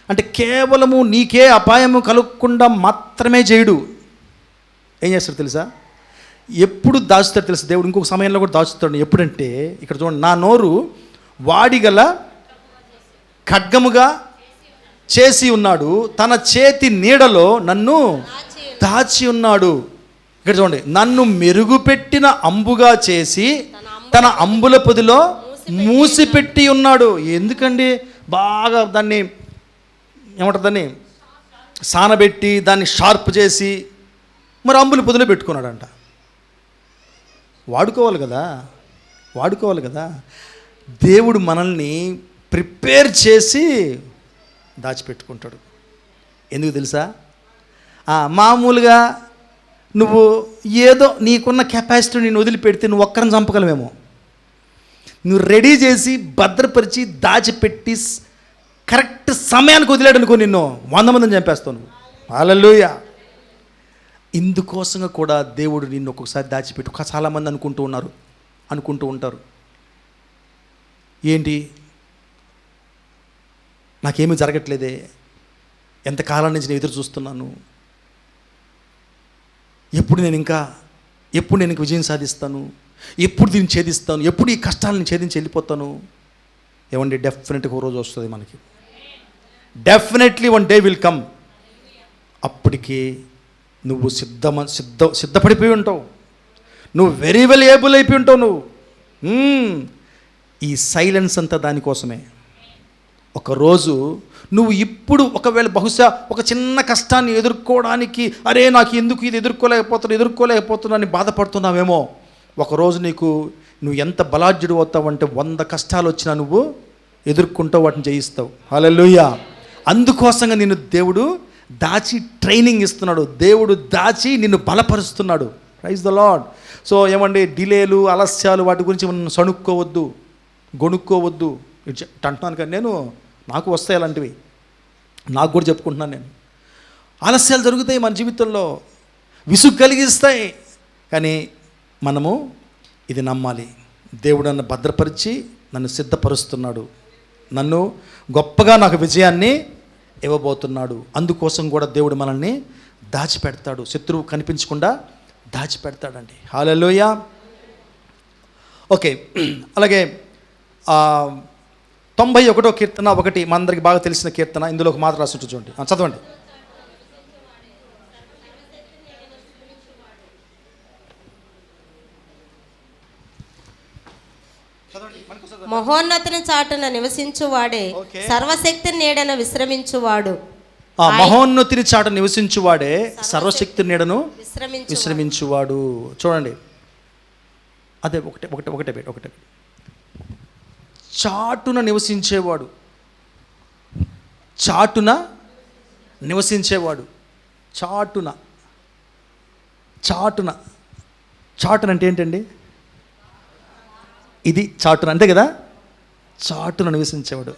అంటే కేవలము నీకే అపాయము కలగకుండా మాత్రమే చేయడు. ఏం చేస్తాడు తెలుసా? ఎప్పుడు దాచుతాడు తెలుసా దేవుడు? ఇంకొక సమయంలో కూడా దాచుతాడు. ఎప్పుడంటే ఇక్కడ చూడండి, నా నోరు వాడిగల ఖడ్గముగా చేసి ఉన్నాడు, తన చేతి నీడలో నన్ను దాచి ఉన్నాడు. ఇక్కడ చూడండి, నన్ను మెరుగుపెట్టిన అంబుగా చేసి తన అంబుల పొదిలో మూసిపెట్టి ఉన్నాడు. ఎందుకండి? బాగా దాన్ని ఏమంటారు, దాన్ని సానబెట్టి దాన్ని షార్ప్ చేసి మరి అంబుల పొదిలో పెట్టుకున్నాడంట. వాడుకోవాలి కదా. దేవుడు మనల్ని ప్రిపేర్ చేసి దాచిపెట్టుకుంటాడు. ఎందుకు తెలుసా? మామూలుగా నువ్వు ఏదో నీకున్న కెపాసిటీ నేను వదిలిపెడితే నువ్వు ఒక్కరిని చంపగలమేమో. నువ్వు రెడీ చేసి భద్రపరిచి దాచిపెట్టి కరెక్ట్ సమయానికి వదిలేడు అనుకో, నిన్ను 100 మందిని చంపేస్తావు నువ్వు. హల్లెలూయా. ఇందుకోసంగా కూడా దేవుడు నిన్ను ఒక్కొక్కసారి దాచిపెట్టు. చాలామంది అనుకుంటూ ఉంటారు, ఏంటి నాకేమీ జరగట్లేదే, ఎంతకాలం నుంచి నేను ఎదురు చూస్తున్నాను, ఎప్పుడు నేను ఇంకా విజయం సాధిస్తాను, ఎప్పుడు దీన్ని ఛేదిస్తాను, ఎప్పుడు ఈ కష్టాలను ఛేదించి వెళ్ళిపోతాను. ఏమండి, డెఫినెట్గా ఒక రోజు వస్తుంది మనకి. Definitely one day will come. అప్పటికి నువ్వు సిద్ధపడిపోయి ఉంటావు, నువ్వు వెరీ వెల్ ఏబుల్ అయిపోయి ఉంటావు. నువ్వు ఈ సైలెన్స్ అంతా దానికోసమే. ఒకరోజు నువ్వు ఇప్పుడు ఒకవేళ బహుశా ఒక చిన్న కష్టాన్ని ఎదుర్కోవడానికి, అరే నాకు ఎందుకు ఇది ఎదుర్కోలేకపోతున్నా అని బాధపడుతున్నావేమో. ఒకరోజు నువ్వు ఎంత బలాఢ్యుడు అవుతావంటే 100 కష్టాలు వచ్చినా నువ్వు ఎదుర్కొంటావు, వాటిని జయిస్తావు. హల్లెలూయా. అందుకోసంగా నిన్ను దేవుడు దాచి ట్రైనింగ్ ఇస్తున్నాడు, దేవుడు దాచి నిన్ను బలపరుస్తున్నాడు. Praise the Lord. సో ఏమండి, డిలేలు, ఆలస్యాలు వాటి గురించి మనం సణుక్కోవద్దు, గొణుక్కోవద్దు. అంటున్నాను కానీ నాకు వస్తాయి అలాంటివి, నాకు కూడా చెప్పుకుంటున్నాను నేను. ఆలస్యాలు జరుగుతాయి మన జీవితంలో, విసుగు కలిగిస్తాయి. కానీ మనము ఇది నమ్మాలి, దేవుడు నన్ను భద్రపరిచి నన్ను సిద్ధపరుస్తున్నాడు, నన్ను గొప్పగా నాకు విజయాన్ని ఇవ్వబోతున్నాడు. అందుకోసం కూడా దేవుడు మనల్ని దాచిపెడతాడు, శత్రువు కనిపించకుండా దాచిపెడతాడండి. హల్లెలూయా. ఓకే, అలాగే 91వ కీర్తన 1 మనందరికి బాగా తెలిసిన కీర్తన. ఇందులో ఒక మాట రాసి ఉంటుంది, చూడండి, చదవండి. మహోన్నతుని చాటున నివసించువాడే సర్వశక్తి నీడను విశ్రమించువాడు. మహోన్నతిని చాటు నివసించువాడే సర్వశక్తి నీడను విశ్రమించువాడు. చూడండి, అదే ఒకటే చాటున నివసించేవాడు, చాటున నివసించేవాడు. చాటున అంటే ఏంటండి? ఇది చాటున అంతే కదా. చాటున నివసించేవాడు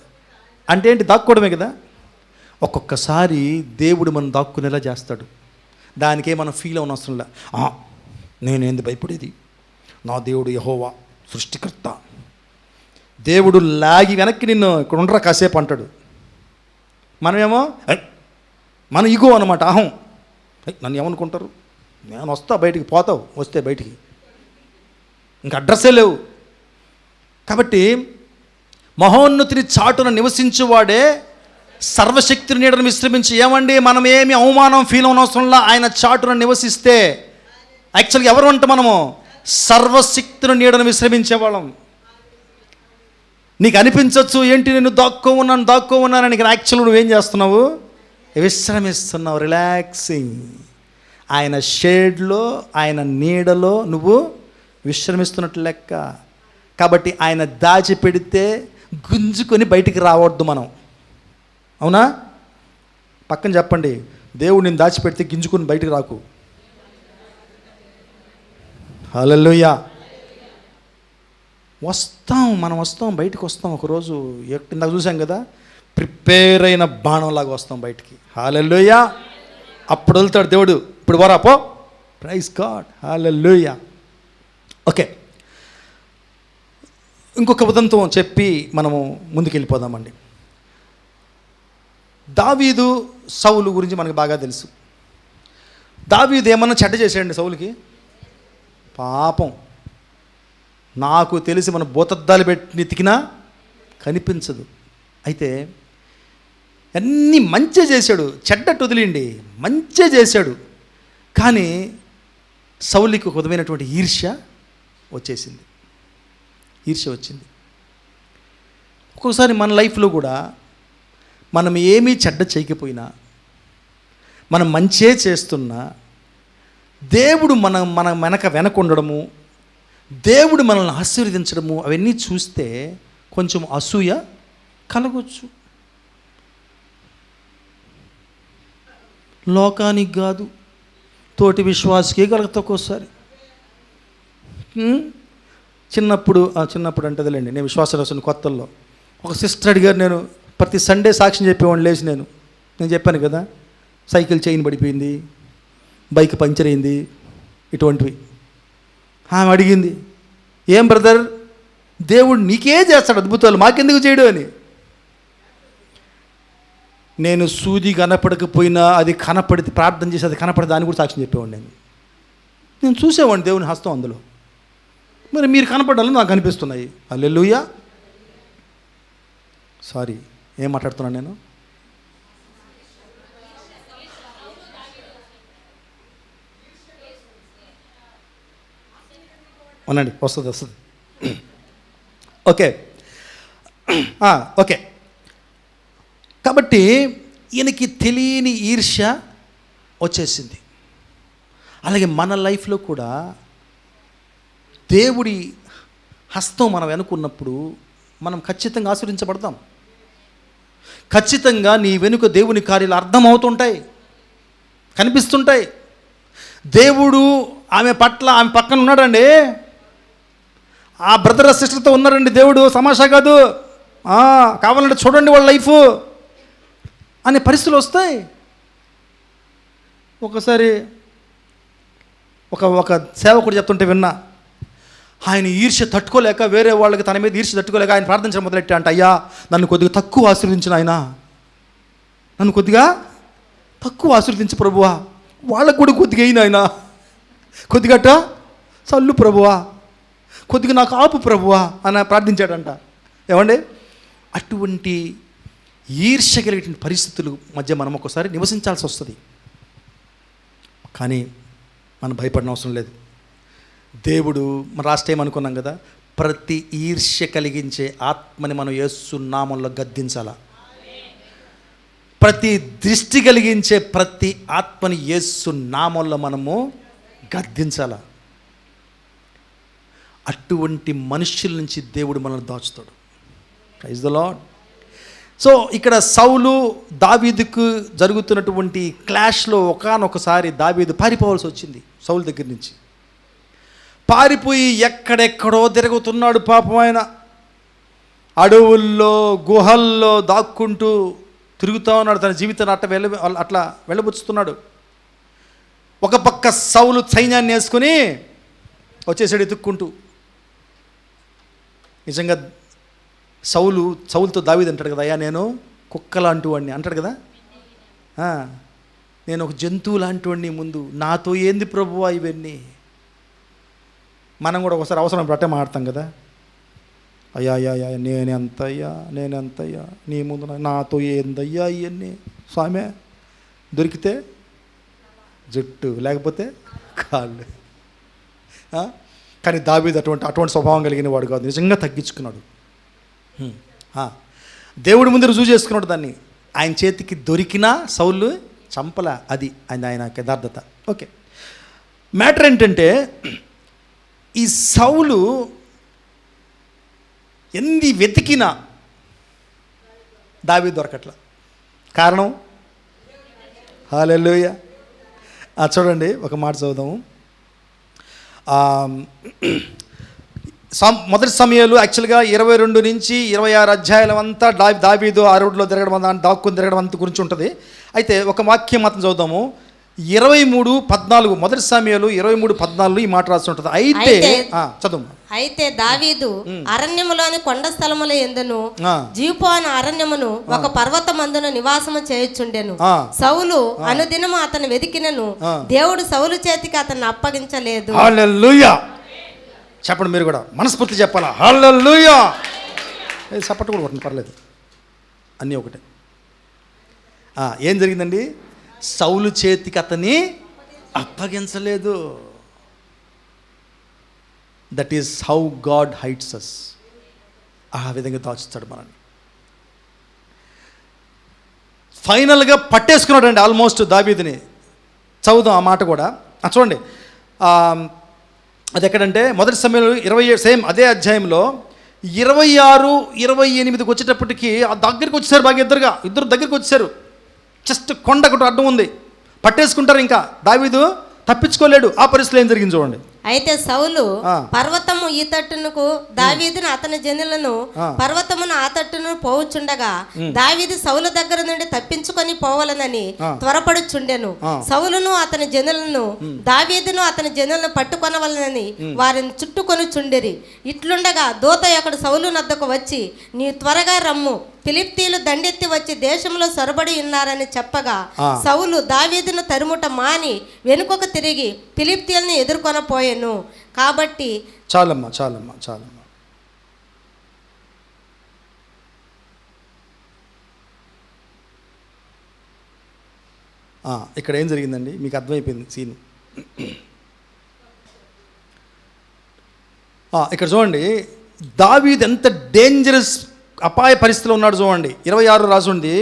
అంటే ఏంటి? దాక్కోవడమే కదా. ఒక్కొక్కసారి దేవుడు మనం దాక్కునేలా చేస్తాడు, దానికే మనం ఫీల్ అవ్వని అవసరంలా. నేనేంది భయపడేది, నా దేవుడు యెహోవా సృష్టికర్త. దేవుడు లాగి వెనక్కి నిన్ను ఇక్కడ ఉండరా కాసేపు అంటాడు. మనమేమో మన ఇగో అన్నమాట, అహం. నన్ను ఏమనుకుంటారు, నేను వస్తా, బయటికి పోతావు, వస్తే బయటికి ఇంక అడ్రస్సే లేవు. కాబట్టి మహోన్నతిని చాటున నివసించువాడే సర్వశక్తిని నీడను విశ్రమించి. ఏమండి, మనం ఏమి అవమానం ఫీల్ అవనవసరంలా ఆయన చాటున నివసిస్తే. యాక్చువల్గా ఎవరు అంటే మనము సర్వశక్తిని నీడను విశ్రమించేవాళ్ళం. నీకు అనిపించవచ్చు, ఏంటి నేను దాక్కో ఉన్నానని. యాక్చువల్గా నువ్వేం చేస్తున్నావు? విశ్రమిస్తున్నావు, రిలాక్సింగ్. ఆయన షేడ్లో, ఆయన నీడలో నువ్వు విశ్రమిస్తున్నట్టు లెక్క. కాబట్టి ఆయన దాచిపెడితే గుంజుకొని బయటికి రావద్దు మనం. అవునా? పక్కన చెప్పండి, దేవుడు నేను దాచిపెడితే గింజుకొని బయటికి రాకు. హల్లెలూయా. మనం వస్తాం, బయటికి వస్తాం. ఒకరోజు ఇందాక చూసాం కదా, ప్రిపేర్ అయిన బాణంలాగా వస్తాం బయటికి. హల్లెలూయా. అప్పుడు వెళ్తాడు దేవుడు, ఇప్పుడు వరా పో. Praise God. హల్లెలూయా. ఓకే, ఇంకొక ఉదంతం చెప్పి మనము ముందుకు వెళ్ళిపోదామండి. దావీదు, సౌలు గురించి మనకు బాగా తెలుసు. దావీదు ఏమన్నా చెడ్డ చేశాడండి సౌలుకి? పాపం, నాకు తెలిసి మన భూతద్దాలు పెట్టి తికినా కనిపించదు. అయితే అన్నీ మంచి చేశాడు, చెడ్డట్టు వదిలేండి, మంచి చేశాడు. కానీ సౌలుకి ఒక విధమైనటువంటి ఈర్ష్య వచ్చింది. ఒక్కొక్కసారి మన లైఫ్లో కూడా మనం ఏమీ చెడ్డ చేయకపోయినా, మనం మంచే చేస్తున్నా, దేవుడు మన వెనక ఉండడము, దేవుడు మనల్ని ఆశీర్వదించడము, అవన్నీ చూస్తే కొంచెం అసూయ కలగొచ్చు. లోకానికి కాదు, తోటి విశ్వాసకే కలుగుతా ఒక్కోసారి. చిన్నప్పుడు అంటదిలేండి, నేను విశ్వాసం రాసిన కొత్తల్లో ఒక సిస్టర్ అడిగారు. నేను ప్రతి సండే సాక్ష్యం చెప్పేవాడిని లేచి. నేను చెప్పాను కదా, సైకిల్ చైన్ పడిపోయింది, బైక్ పంచర్ అయింది, ఇటువంటివి. ఆమె అడిగింది, ఏం బ్రదర్, దేవుడు నీకే చేస్తాడు అద్భుతాలు, మాకెందుకు చేయడు అని. నేను సూది కనపడకపోయినా అది కనపడితే ప్రార్థన చేసి అది కనపడి దాన్ని కూడా సాక్ష్యం చెప్పేవాడిని. నేను చూసేవాడిని దేవుని హస్తం అందులో. మరి మీరు కనపడాలని నాకు అనిపిస్తున్నాయి. హల్లెలూయా. సారీ, ఏం మాట్లాడుతున్నాను నేను? అవునండి, వస్తుంది. ఓకే. కాబట్టి ఈయనకి తెలియని ఈర్ష్య వచ్చేసింది. అలాగే మన లైఫ్లో కూడా దేవుడి హస్తం మనం వెనుకున్నప్పుడు మనం ఖచ్చితంగా ఆశీర్వదించబడతాం. ఖచ్చితంగా నీ వెనుక దేవుని కార్యాలు అర్థమవుతుంటాయి, కనిపిస్తుంటాయి. దేవుడు ఆమె పక్కన ఉన్నాడండి, ఆ బ్రదర్ సిస్టర్తో ఉన్నాడండి దేవుడు, తమాషా కాదు. కావాలంటే చూడండి వాళ్ళ లైఫ్ అనే పరిస్థితులు వస్తాయి. ఒకసారి ఒక సేవకుడు చెప్తుంటే విన్నా, ఆయన ఈర్ష్య తట్టుకోలేక, వేరే వాళ్ళకి తన మీద ఈర్ష్య తట్టుకోలేక ఆయన ప్రార్థించడం మొదలెట్టా అంట, అయ్యా నన్ను కొద్దిగా తక్కువ ఆశీర్వదించిన ఆయన, నన్ను కొద్దిగా తక్కువ ఆశీర్వదించు ప్రభువా, వాళ్ళకు కూడా కొద్దిగా అయిన ఆయన, కొద్దిగట చల్లు ప్రభువా, కొద్దిగా నాకు ఆపు ప్రభువా అని ప్రార్థించాడంట. ఏమండి, అటువంటి ఈర్ష్య కలిగిన పరిస్థితుల మధ్య మనం ఒకసారి నివసించాల్సి వస్తుంది. కానీ మనం భయపడిన అవసరం లేదు. దేవుడు మన లాస్ట్ టైం అనుకున్నాం కదా, ప్రతి ఈర్ష్య కలిగించే ఆత్మని మనం యేసు నామంలో గద్దించాలా. ప్రతి దృష్టి కలిగించే ప్రతి ఆత్మని యేసు నామంలో మనము గద్దించాలా. అటువంటి మనుష్యుల నుంచి దేవుడు మనల్ని దాచుతాడు. Praise the Lord. సో ఇక్కడ సౌలు దావీదుకు జరుగుతున్నటువంటి క్లాష్లో ఒకానొకసారి దావీదు పారిపోవాల్సి వచ్చింది. సౌలు దగ్గర నుంచి పారిపోయి ఎక్కడెక్కడో తిరుగుతున్నాడు పాపం. ఆయన అడవుల్లో గుహల్లో దాక్కుంటూ తిరుగుతూ ఉన్నాడు, తన జీవితాన్ని అట్లా వెళ్ళబుచ్చుతున్నాడు. ఒక పక్క సౌలు సైన్యాన్ని వేసుకుని వచ్చేసాడు ఎత్తుక్కుంటూ. నిజంగా సౌలుతో దావీదు అంటాడు కదా, అయ్యా నేను కుక్క లాంటి వాడిని అంటాడు కదా, నేను ఒక జంతువు లాంటి వాడిని, ముందు నాతో ఏంది ప్రభువా ఇవన్నీ. మనం కూడా ఒకసారి అవసరం పట్టే మాట్లాడతాం కదా, అయ్యా అయ్యా నేనెంతయ్యా నీ ముందు నాతో ఏందయ్యా ఇవన్నీ. స్వామి దొరికితే జుట్టు, లేకపోతే కాళ్ళు. కానీ దావీదు అటువంటి స్వభావం కలిగిన వాడు కాదు, నిజంగా తగ్గించుకున్నాడు. దేవుడి ముందు రుజువు చేసుకున్నాడు దాన్ని. ఆయన చేతికి దొరికినా సౌలు చంపల, అది ఆయన యథార్థత. ఓకే, మ్యాటర్ ఏంటంటే ఈ సౌలు ఎన్ని వెతికినా దావీదు దొరకట్ల. కారణం హల్లెలూయా. చూడండి ఒక మాట చదువుదాము. మొదటి సమయాలు యాక్చువల్గా 22 నుంచి 26 అధ్యాయాల అంతా దావీదు ఆ రోడ్లో తిరగడం, దాక్కుని తిరగడం అంత గురించి ఉంటుంది. అయితే ఒక వాక్యం మాత్రం చదువుదాము. 23:14 మొదటి సమయాలు 23:14 ఈ మాట రాసి ఉంటుంది. అయితే చదువు. అయితే దావీదు అరణ్యములోని కొండ స్థలముల యందును జీవోను అరణ్యమును ఒక పర్వతమందున నివాసము చేయుచుండెను. సౌలు అనుదినము అతను వెతికినను దేవుడు సౌలు చేతికి అతన్ని అప్పగించలేదు. హల్లెలూయా. చెప్పండి మీరు కూడా మనస్ఫూర్తి చెప్పాలా హల్లెలూయా. సపోర్ట్ కూడా కొట్టండి, పర్లేదు, అన్నీ ఒకటే. ఏం జరిగిందండి? సౌలు చేతికి అతన్ని అప్పగించలేదు. That is how God hides us. ఆ విధంగా దాచుతాడు మనల్ని. ఫైనల్గా పట్టేసుకున్నాడండి ఆల్మోస్ట్ దావీదుని. చదువుదాం ఆ మాట కూడా. చూడండి, అది ఎక్కడంటే మొదటి సమయంలో 27 సేమ్ అదే అధ్యాయంలో 26-28 వచ్చేటప్పటికి ఆ దగ్గరికి వచ్చేసారు. బాగా ఇద్దరు దగ్గరికి వచ్చేసారు. జస్ట్ కొండ ఒకటి అడ్డం ఉంది, పట్టేసుకుంటారు. ఇంకా దావీదు తప్పించుకోలేడు. ఆ పరిస్థితిలో ఏం జరిగింది చూడండి. అయితే సౌలు పర్వతము ఈ తట్టునకు దావీదును అతని జనులను పర్వతమును ఆ తట్టును పోవుచుండగా దావీదు సౌలు దగ్గర నుండి తప్పించుకొని పోవాలనని త్వరపడుచుండెను. సౌలును అతని జనులను దావీదును అతని జనులను పట్టుకొనవలనని వారిని చుట్టుకొని చుండిరి. ఇట్లుండగా దూత ఒకడు సౌలు నద్దకు వచ్చి, నీ త్వరగా రమ్ము, ఫిలిష్తీయులు దండెత్తి వచ్చి దేశంలో సొరబడి ఉన్నారని చెప్పగా సౌలు దావీదును తరుముట మాని వెనుకకు తిరిగి ఫిలిష్తీయులను ఎదుర్కొనపోయాను. కాబట్టి చాలమ్మా. ఇక్కడ ఏం జరిగిందండి మీకు అర్థమైపోయింది సీన్. ఇక్కడ చూడండి, దావీదు ఎంత డేంజరస్ అపాయ పరిస్థితిలో ఉన్నాడు చూడండి. 26 రాసుంది.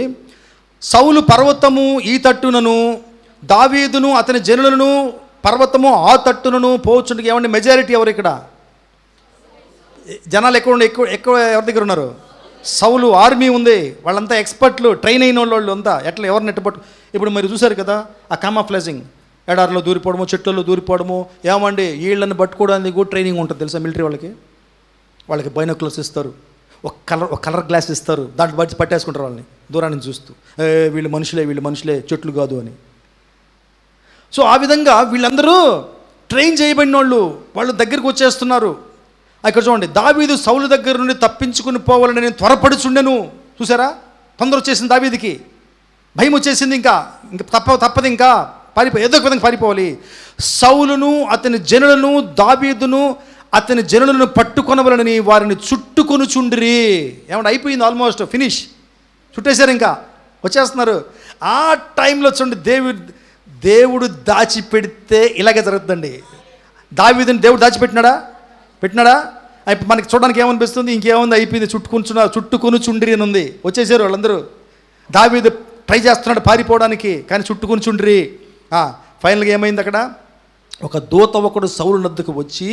సౌలు పర్వతము ఈ తట్టునను దావీదును అతని జనులను పర్వతము ఆ తట్టునను పోవచ్చుండగా. ఏమండి మెజారిటీ ఎవరు ఇక్కడ? జనాలు ఎక్కువ ఎవరి దగ్గర ఉన్నారు? సౌలు ఆర్మీ ఉంది, వాళ్ళంతా ఎక్స్పర్ట్లు, ట్రైన్ అయిన వాళ్ళు అంతా ఎట్లా ఎవరిని ఎట్టపట్టు. ఇప్పుడు మీరు చూశారు కదా ఆ కామోఫ్లేజింగ్, ఎడారిలో దూరిపోవడము, చెట్లలో దూరిపోవడము. ఏమండి వీళ్ళని పట్టుకోవడానికి కూడా ట్రైనింగ్ ఉంటుంది తెలుసా మిలిటరీ వాళ్ళకి బైనాక్యులర్స్ ఇస్తారు, ఒక కలర్ గ్లాస్ ఇస్తారు, దాంట్లో బట్టి పట్టేసుకుంటారు వాళ్ళని దూరాన్ని చూస్తూ, వీళ్ళు మనుషులే చెట్లు కాదు అని. సో ఆ విధంగా వీళ్ళందరూ ట్రైన్ చేయబడిన వాళ్ళు దగ్గరికి వచ్చేస్తున్నారు. ఇక్కడ చూడండి, దావీదు సౌలు దగ్గర నుండి తప్పించుకుని పోవాలని నేను త్వరపడుచుండెను. చూసారా, తొందర వచ్చేసింది దావీదుకి, భయం వచ్చేసింది, ఇంకా తప్పదు, ఇంకా ఏదో ఒక విధంగా పారిపోవాలి. సౌలును అతని జనులను దావీదును అతని జనులను పట్టుకొనవలనని వారిని చుట్టుకొని చుండిరి. ఏమంటే అయిపోయింది, ఆల్మోస్ట్ ఫినిష్, చుట్టేశారు, ఇంకా వచ్చేస్తున్నారు. ఆ టైంలో చూడండి, దేవుడు దాచిపెడితే ఇలాగే జరుగుతుందండి. దావీదుని దేవుడు దాచిపెట్టినాడా? ఇప్పుడు మనకి చూడడానికి ఏమనిపిస్తుంది? ఇంకేముంది, అయిపోయింది, చుట్టుకొని చుండిరి అని ఉంది. వచ్చేసారు వాళ్ళందరూ. దావీదు ట్రై చేస్తున్నాడు పారిపోవడానికి, కానీ చుట్టుకొని చుండిరి. ఫైనల్గా ఏమైంది? అక్కడ ఒక దూత ఒకడు సౌలు నద్దకు వచ్చి,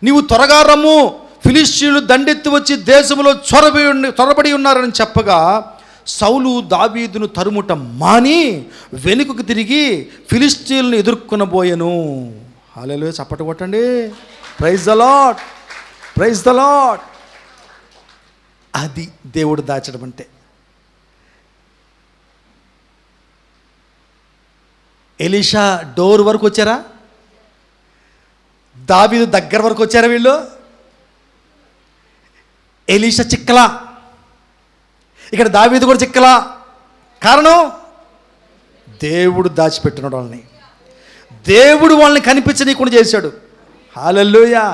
నీవు త్వరగా రమ్ము, ఫిలిష్తీయులు దండెత్తి వచ్చి దేశంలో చొరబడి ఉన్నారని చెప్పగా, సౌలు దావీదును తరుముట మాని వెనుకకు తిరిగి ఫిలిష్తీయులను ఎదుర్కొనబోయెను. హల్లెలూయా, చప్పట్లు కొట్టండి. Praise the Lord. అది దేవుడు దాచడం అంటే. ఎలీషా డోర్ వరకు వచ్చారా? దావీదు దగ్గర వరకు వచ్చారా? వీళ్ళు ఎలీషా చిక్కలా, ఇక్కడ దావీదు కూడా చిక్కలా. కారణం దేవుడు దాచిపెట్టినాడు వాళ్ళని. దేవుడు వాళ్ళని కనిపించనీయకుండా చేశాడు. హల్లెలూయా.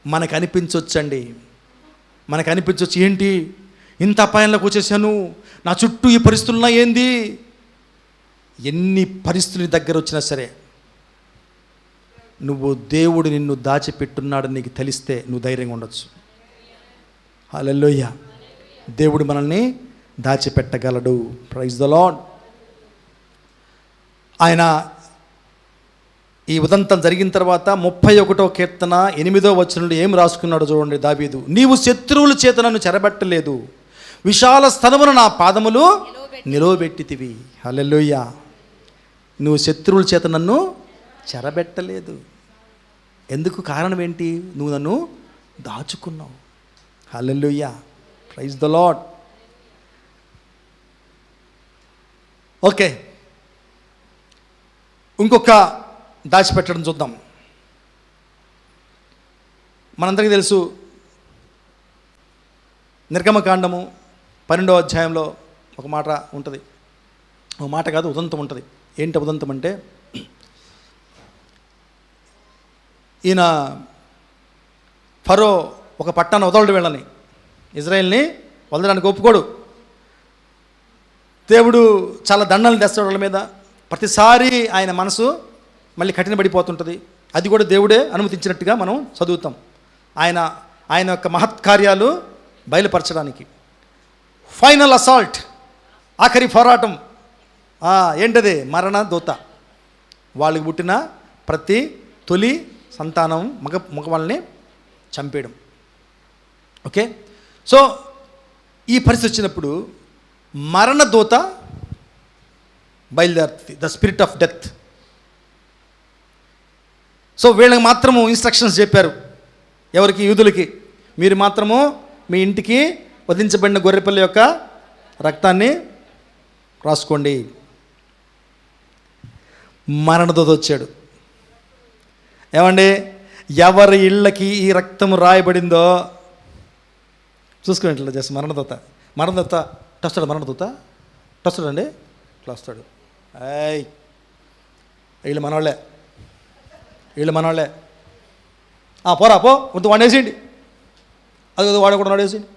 మనకు అనిపించవచ్చండి, మనకు అనిపించవచ్చు, ఏంటి ఇంత అపాయంలోకి వచ్చేసాను, నా చుట్టూ ఈ పరిస్థితులున్నా ఏంది? ఎన్ని పరిస్థితులు దగ్గర వచ్చినా సరే, నువ్వు దేవుడు నిన్ను దాచిపెట్టున్నాడని నీకు తెలిస్తే నువ్వు ధైర్యంగా ఉండొచ్చు. హల్లెలూయా. దేవుడు మనల్ని దాచిపెట్టగలడు. Praise the lord. ఆయన ఈ ఉదంతం జరిగిన తర్వాత 31వ కీర్తన 8వ వచనంలో ఏం రాసుకున్నాడో చూడండి దావీదు. నీవు శత్రువుల చేత నన్ను చెరబెట్టలేదు, విశాల స్థలమున నా పాదములు నిలవబెట్టితివి. హల్లెలూయా. నువ్వు శత్రువుల చేత నన్ను చెరబెట్టలేదు. ఎందుకు? కారణం ఏంటి? నువ్వు నన్ను దాచుకున్నావు. Hallelujah. Praise the Lord. Okay, ఇంకొక దాచిపెట్టడం చూద్దాం. మనందరికీ తెలుసు, నిర్గమకాండము 12వ అధ్యాయంలో ఒక మాట ఉంటుంది. ఒక మాట కాదు, ఉదంతం ఉంటుంది. ఏంటి ఉదంతం అంటే, ఈయన ఫరో ఒక పట్టణాన్ని వదలడు, వీళ్ళని ఇజ్రాయెల్ని వదలడానికి ఒప్పుకోడు. దేవుడు చాలా దండనలు తెస్తాడు వాళ్ళ మీద. ప్రతిసారి ఆయన మనసు మళ్ళీ కఠినపడిపోతుంటుంది. అది కూడా దేవుడే అనుమతించినట్టుగా మనం చదువుతాం. ఆయన యొక్క మహత్కార్యాలు బయలుపరచడానికి. ఫైనల్ అసాల్ట్, ఆఖరి పోరాటం ఏంటది? మరణ దూత. వాళ్ళకి పుట్టిన ప్రతి తొలి సంతానం మగ వాళ్ళని చంపేయడం. ఓకే, సో ఈ పరిస్థితి వచ్చినప్పుడు మరణ దూత బయలుదేరుతుంది, the spirit of death. So వీళ్ళకి మాత్రము ఇన్స్ట్రక్షన్స్ చెప్పారు. ఎవరికి? యూదులకి. మీరు మాత్రము మీ ఇంటికి వధించబడిన గొర్రెపిల్ల యొక్క రక్తాన్ని రాసుకోండి. మరణదూత వచ్చాడు. ఏమండి, ఎవరి ఇళ్ళకి ఈ రక్తం రాయబడిందో చూసుకుని ఇట్లా చేస్తాం. మరణదూత టస్తాడు. టస్తాడండి, ఇట్లా వస్తాడు. వీళ్ళు మనవాళ్ళే పోరా పో, కొంత వాడిని వేసేయండి, అది వాడు కూడా వేసేయండి,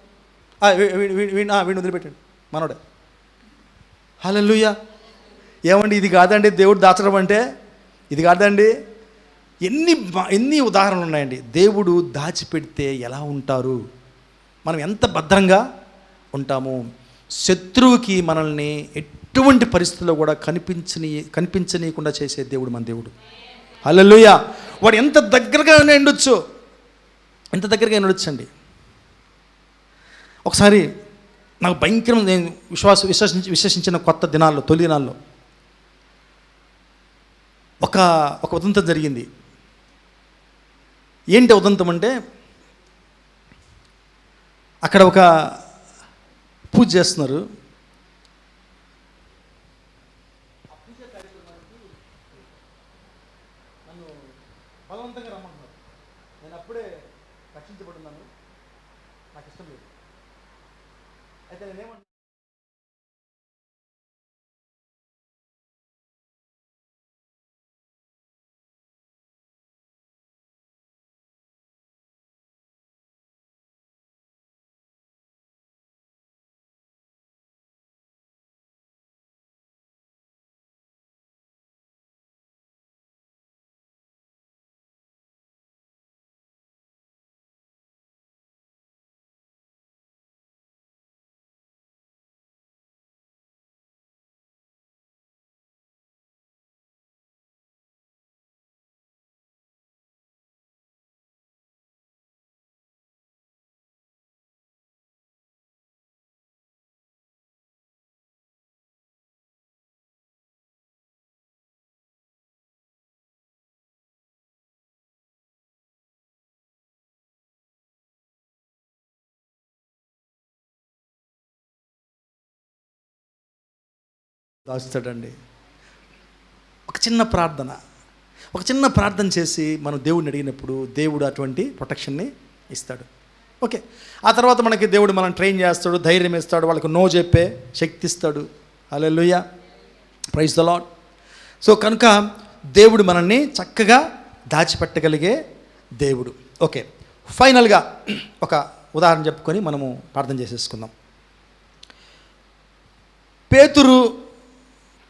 వీడిని వదిలిపెట్టండి, మనోడే. హల్లెలూయా. ఏమండి, ఇది కాదండి దేవుడు దాచడం అంటే, ఇది కాదండి. ఎన్ని ఉదాహరణలు ఉన్నాయండి. దేవుడు దాచిపెడితే ఎలా ఉంటారు, మనం ఎంత భద్రంగా ఉంటాము. శత్రువుకి మనల్ని ఎటువంటి పరిస్థితుల్లో కూడా కనిపించనీయకుండా చేసే దేవుడు మన దేవుడు. హల్లెలూయా. వాడు ఎంత దగ్గరగా ఉండొచ్చు, ఎంత దగ్గరగా ఉండొచ్చండి. ఒకసారి నాకు భయంకరం, నేను విశ్వసించిన కొత్త దినాల్లో, తొలి దినాల్లో ఒక ఉదంతం జరిగింది. ఏంటి ఉదంతం అంటే, అక్కడ ఒక పూజ చేస్తున్నారు. నన్ను బలవంతంగా రమ్మంటున్నారు. నేను అప్పుడే రక్షించబడున్నాను, నాకు ఇష్టం లేదు. అయితే నేనేమన్నా దాస్తాడండి. ఒక చిన్న ప్రార్థన చేసి మనం దేవుడిని అడిగినప్పుడు దేవుడు అటువంటి ప్రొటెక్షన్ని ఇస్తాడు. ఓకే, ఆ తర్వాత మనకి దేవుడు మనం ట్రైన్ చేస్తాడు, ధైర్యం ఇస్తాడు, వాళ్ళకి నో చెప్పే శక్తి ఇస్తాడు. హల్లెలూయా, ప్రైజ్ ద లార్డ్. సో కనుక దేవుడు మనల్ని చక్కగా దాచిపెట్టగలిగే దేవుడు. ఓకే, ఫైనల్గా ఒక ఉదాహరణ చెప్పుకొని మనము ప్రార్థన చేసేసుకుందాం.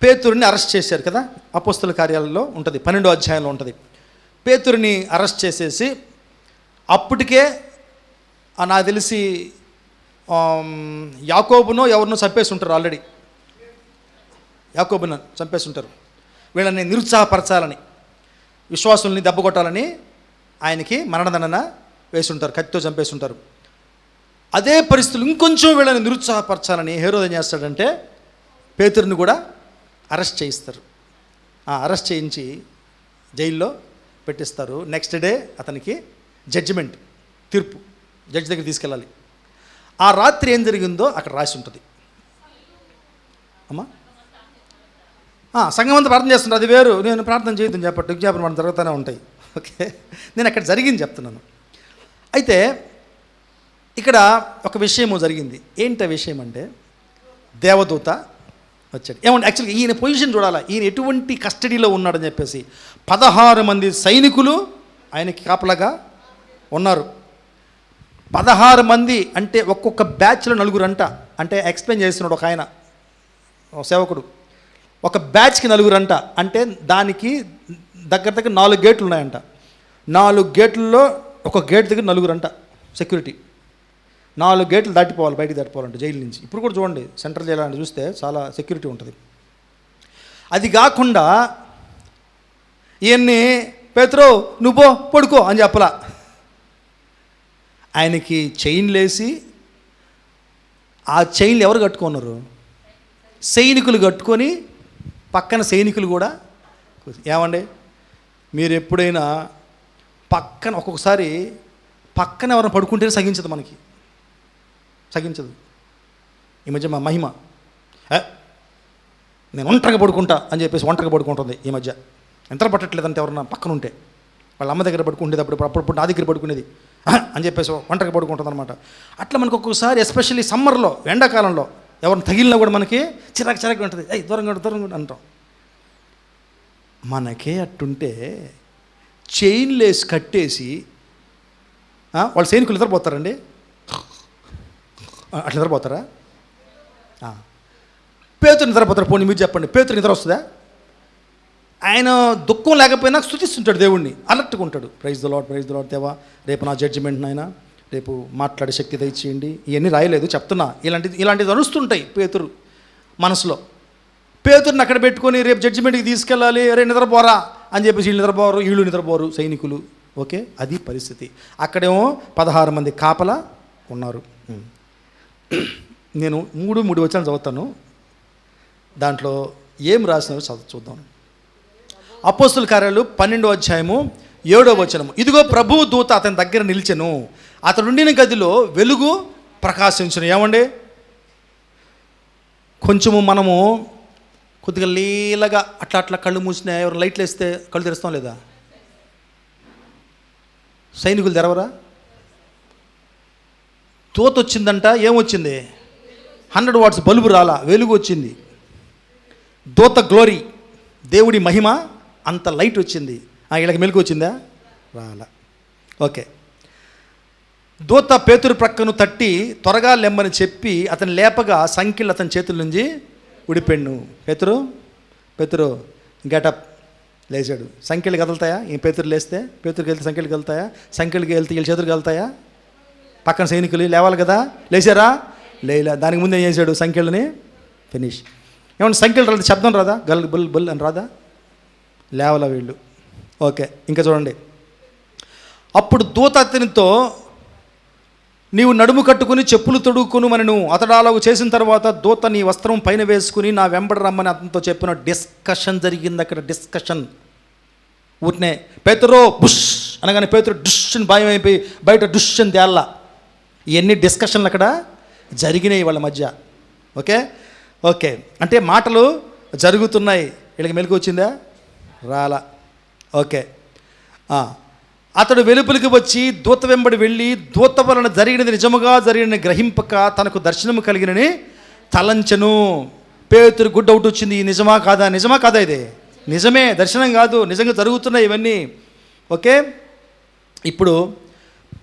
పేతురుని అరెస్ట్ చేశారు కదా, అపోస్తల కార్యాలలో ఉంటుంది, 12వ అధ్యాయంలో ఉంటుంది. పేతురుని అరెస్ట్ చేసేసి అప్పటికే నాకు తెలిసి యాకోబునో ఎవరినో చంపేసి ఉంటారు. ఆల్రెడీ యాకోబును చంపేసి ఉంటారు. వీళ్ళని నిరుత్సాహపరచాలని, విశ్వాసుల్ని దెబ్బకొట్టాలని ఆయనకి మరణదండన వేసి ఉంటారు, కత్తితో చంపేసి ఉంటారు. అదే పరిస్థితులు ఇంకొంచెం వీళ్ళని నిరుత్సాహపరచాలని హేరోదు ఏం చేస్తాడంటే పేతురుని కూడా అరెస్ట్ చేయిస్తారు. అరెస్ట్ చేయించి జైల్లో పెట్టిస్తారు. నెక్స్ట్ డే అతనికి జడ్జిమెంట్, తీర్పు, జడ్జి దగ్గర తీసుకెళ్ళాలి. ఆ రాత్రి ఏం జరిగిందో అక్కడ రాసి ఉంటుంది. అమ్మా సంఘం అంతా ప్రార్థన చేస్తుంటారు, అది వేరు. నేను ప్రార్థన చేయొద్దని చెప్పట్టు, విజ్ఞాపన మనం జరుగుతూనే ఉంటాయి. ఓకే, నేను అక్కడ జరిగింది చెప్తున్నాను. అయితే ఇక్కడ ఒక విషయము జరిగింది. ఏంటి ఆ విషయం అంటే, దేవదూత వచ్చాడు. ఏమంటే యాక్చువల్గా ఈయన పొజిషన్ చూడాలా, ఈయన ఎటువంటి కస్టడీలో ఉన్నాడని చెప్పేసి 16 మంది సైనికులు ఆయనకి కాపలాగా ఉన్నారు. 16 మంది అంటే ఒక్కొక్క బ్యాచ్లో 4 అంట. అంటే ఎక్స్ప్లెయిన్ చేస్తున్నాడు ఒక ఆయన, సేవకుడు. ఒక బ్యాచ్కి 4 అంట. అంటే దానికి దగ్గర 4 గేట్లు ఉన్నాయంట. 4 గేట్లలో ఒక గేట్ దగ్గర 4 అంట సెక్యూరిటీ. 4 గేట్లు దాటిపోవాలి, బయటికి దాటిపోవాలంటే జైలు నుంచి. ఇప్పుడు కూడా చూడండి, సెంట్రల్ జైలు అంటే చూస్తే చాలా సెక్యూరిటీ ఉంటుంది. అది కాకుండా ఈయన్ని పేతురు నువ్వు పడుకో అని చెప్పలా, ఆయనకి చైన్లు వేసి, ఆ చైన్లు ఎవరు కట్టుకున్నారు? సైనికులు కట్టుకొని, పక్కన సైనికులు కూడా. ఏమండి, మీరు ఎప్పుడైనా పక్కన ఒక్కొక్కసారి పక్కన ఎవరైనా పడుకుంటేనే సగించదు, మనకి సగించదు. ఈ మధ్య మా మహిమ నేను ఒంటరిగా పడుకుంటా అని చెప్పేసి ఒంటరిగా పడుకుంటుంది ఈ మధ్య. ఎంత పట్టట్లేదంటే ఎవరన్నా పక్కన ఉంటే, వాళ్ళ అమ్మ దగ్గర పడుకుంటేది, అప్పుడప్పుడు నా దగ్గర పడుకునేది అని చెప్పేసి ఒంటరిగా పడుకుంటుంది అనమాట. అట్లా మనకు ఒక్కొక్కసారి ఎస్పెషల్లీ సమ్మర్లో, ఎండాకాలంలో ఎవరిని తగిలినా కూడా మనకి చిరాకు ఉంటుంది. దూరంగా అంటాం. మనకే అట్టుంటే చైన్లు వేసి కట్టేసి వాళ్ళు సైనికులు నిద్రపోతారండి. అట్లా నిద్రపోతారా? పేతురు నిద్రపోతారు. పోనీ మీరు చెప్పండి, పేతురు నిద్ర వస్తుందా? ఆయన దుఃఖం లేకపోయినా స్తుతిస్తుంటాడు దేవుణ్ణి, అలర్ట్గా ఉంటాడు. Praise the Lord, praise the Lord. దేవా, రేపు నా జడ్జిమెంట్ నాయన, రేపు మాట్లాడే శక్తి దయచేయండి. ఇవన్నీ రాయలేదు, చెప్తున్నా. ఇలాంటివి అరుస్తుంటాయి పేతురు మనసులో. పేతురుని అక్కడ పెట్టుకొని రేపు జడ్జిమెంట్కి తీసుకెళ్ళాలి, అరే నిద్రపోరా అని చెప్పేసి వీళ్ళు నిద్రపోరు, వీళ్ళు నిద్రపోరు, సైనికులు. ఓకే, అది పరిస్థితి. అక్కడేమో 16 మంది కాపలా ఉన్నారు. నేను మూడు వచనాలు చదువుతాను, దాంట్లో ఏం రాసినారో చూద్దాం. అపోస్తుల కార్యాలు 12వ అధ్యాయము 7వ వచనము. ఇదిగో ప్రభువు దూత అతని దగ్గర నిలిచెను, అతడు ఉండిన గదిలో వెలుగు ప్రకాశించును. ఏమండి, కొంచెము మనము కొద్దిగా లీలగా అట్లా కళ్ళు మూసినా, ఎవరు లైట్లు వేస్తే కళ్ళు తెరుస్తాం లేదా? సైనికులు తెరవరా? దూత వచ్చిందంట, ఏమొచ్చింది? 100 వాట్స్ బల్బు రాలా, వెలుగు వచ్చింది. దూత గ్లోరీ, దేవుడి మహిమ, అంత లైట్ వచ్చింది. వీళ్ళకి మెలుగు వచ్చిందా? రాలా. ఓకే. దూత పేతురు ప్రక్కను తట్టి త్వరగా లెమ్మని చెప్పి అతను లేపగా సంఖ్యలు అతని చేతుల నుంచి ఉడిపెన్ను. పేతురు గెటప్, లేచాడు. సంఖ్యలు కదులుతాయా? ఈ పేతురు లేస్తే? పేతురికి వెళ్తే సంఖ్యలు కలుతాయా? సంఖ్యలకి వెళ్తే వీళ్ళ చేతులు కలుతాయా? పక్కన సైనికులు లేవాలి కదా, లేచారా? లేలా. దానికి ముందు ఏం చేశాడు? సంఖ్యలని ఫినిష్. ఏమన్నా సంఖ్యలు రాదు, శబ్దం రాదా? గల్ బుల్ బుల్ అని రాదా? లేవల వీళ్ళు. ఓకే, ఇంకా చూడండి. అప్పుడు దూత అతనితో, నీవు నడుము కట్టుకుని చెప్పులు తొడుక్కును మనను. అతడు అలాగ చేసిన తర్వాత దూత నీ వస్త్రం పైన వేసుకుని నా వెంబడి రమ్మని అతనితో చెప్పిన డిస్కషన్ జరిగింది అక్కడ. డిస్కషన్ ఊరినే పేతురు బుష్ అనగానే పేతురు డుష్ అని భయం అయిపోయి బయట డుష్ అని తేల్లా. ఇవన్నీ డిస్కషన్లు అక్కడ జరిగినాయి వాళ్ళ మధ్య. ఓకే, అంటే మాటలు జరుగుతున్నాయి. వీళ్ళకి మెలకు వచ్చిందా? రాలా. ఓకే. అతడు వెలుపలికి వచ్చి దూత వెంబడి వెళ్ళి దూత వలన జరిగినది నిజముగా జరిగిన గ్రహింపక తనకు దర్శనము కలిగినని తలంచెను. పేతురు గుడ్ అవుట్ వచ్చింది. నిజమా కాదా? ఇది నిజమే, దర్శనం కాదు, నిజంగా జరుగుతున్నాయి ఇవన్నీ. ఓకే, ఇప్పుడు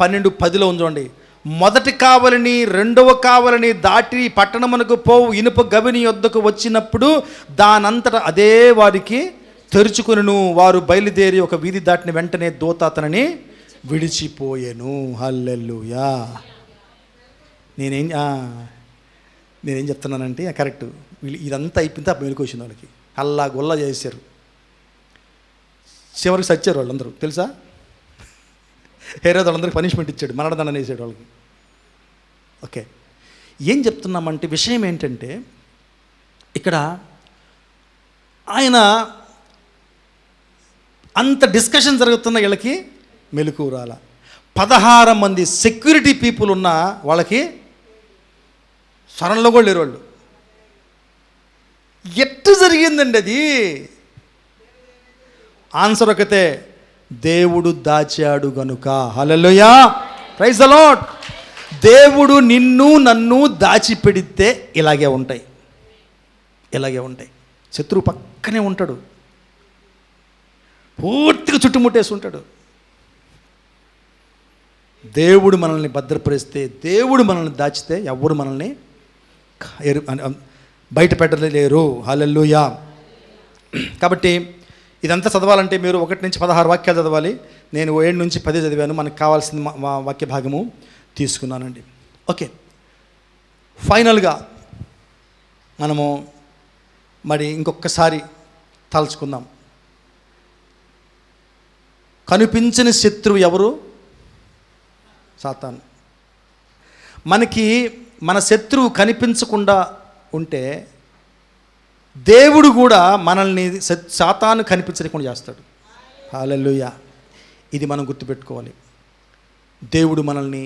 12:10 ఉంచండి. మొదటి కావలిని రెండవ కావలిని దాటి పట్టణమునకు పోవు ఇనుప గవిని యొద్దకు వచ్చినప్పుడు దానంతట అదే వారికి తెరుచుకును. వారు బయలుదేరి ఒక వీధి దాటిన వెంటనే దూత అతనిని విడిచిపోయాను. హల్లెలూయా. నేనేం చెప్తున్నానంటే కరెక్ట్. వీళ్ళు ఇదంతా అయిపోయింది, ఆ మెలకు వచ్చింది వాళ్ళకి. అల్లా గొల్లా చేశారు, చివరికి చచ్చారు వాళ్ళందరూ. తెలుసా? హేరోదు వాళ్ళందరికీ పనిష్మెంట్ ఇచ్చాడు, మరణదండన వేసాడు వాళ్ళకి. ఓకే, ఏం చెప్తున్నామంటే విషయం ఏంటంటే ఇక్కడ ఆయన అంత డిస్కషన్ జరుగుతున్న వీళ్ళకి మెలకు రాల. 16 మంది సెక్యూరిటీ పీపుల్ ఉన్న వాళ్ళకి స్వరంలో కూడా లేరు వాళ్ళు. ఎట్టు జరిగిందండి అది? ఆన్సర్ ఒకతే, దేవుడు దాచాడు గనుక. హల్లెలూయా, ప్రైజ్ ది లార్డ్. దేవుడు నిన్ను నన్ను దాచిపెడితే ఇలాగే ఉంటాయి. శత్రువు పక్కనే ఉంటాడు, పూర్తిగా చుట్టుముట్టేసి ఉంటాడు. దేవుడు మనల్ని భద్రపరిస్తే, దేవుడు మనల్ని దాచితే ఎవరు మనల్ని బయట పెట్టలేరు. హల్లెలూయా. కాబట్టి ఇదంతా చదవాలంటే మీరు 1 నుంచి 16 వాక్యాలు చదవాలి. నేను 7 నుంచి 10 చదివాను. మనకు కావాల్సిన వాక్య భాగము తీసుకున్నానండి. ఓకే, ఫైనల్గా మనము మరి ఇంకొకసారి తలుచుకుందాం. కనిపించని శత్రువు ఎవరు? సాతాను. మనకి మన శత్రువు కనిపించకుండా ఉంటే దేవుడు కూడా మనల్ని సాతాను కనిపించకుండా చేస్తాడు. హల్లెలూయా. ఇది మనం గుర్తుపెట్టుకోవాలి. దేవుడు మనల్ని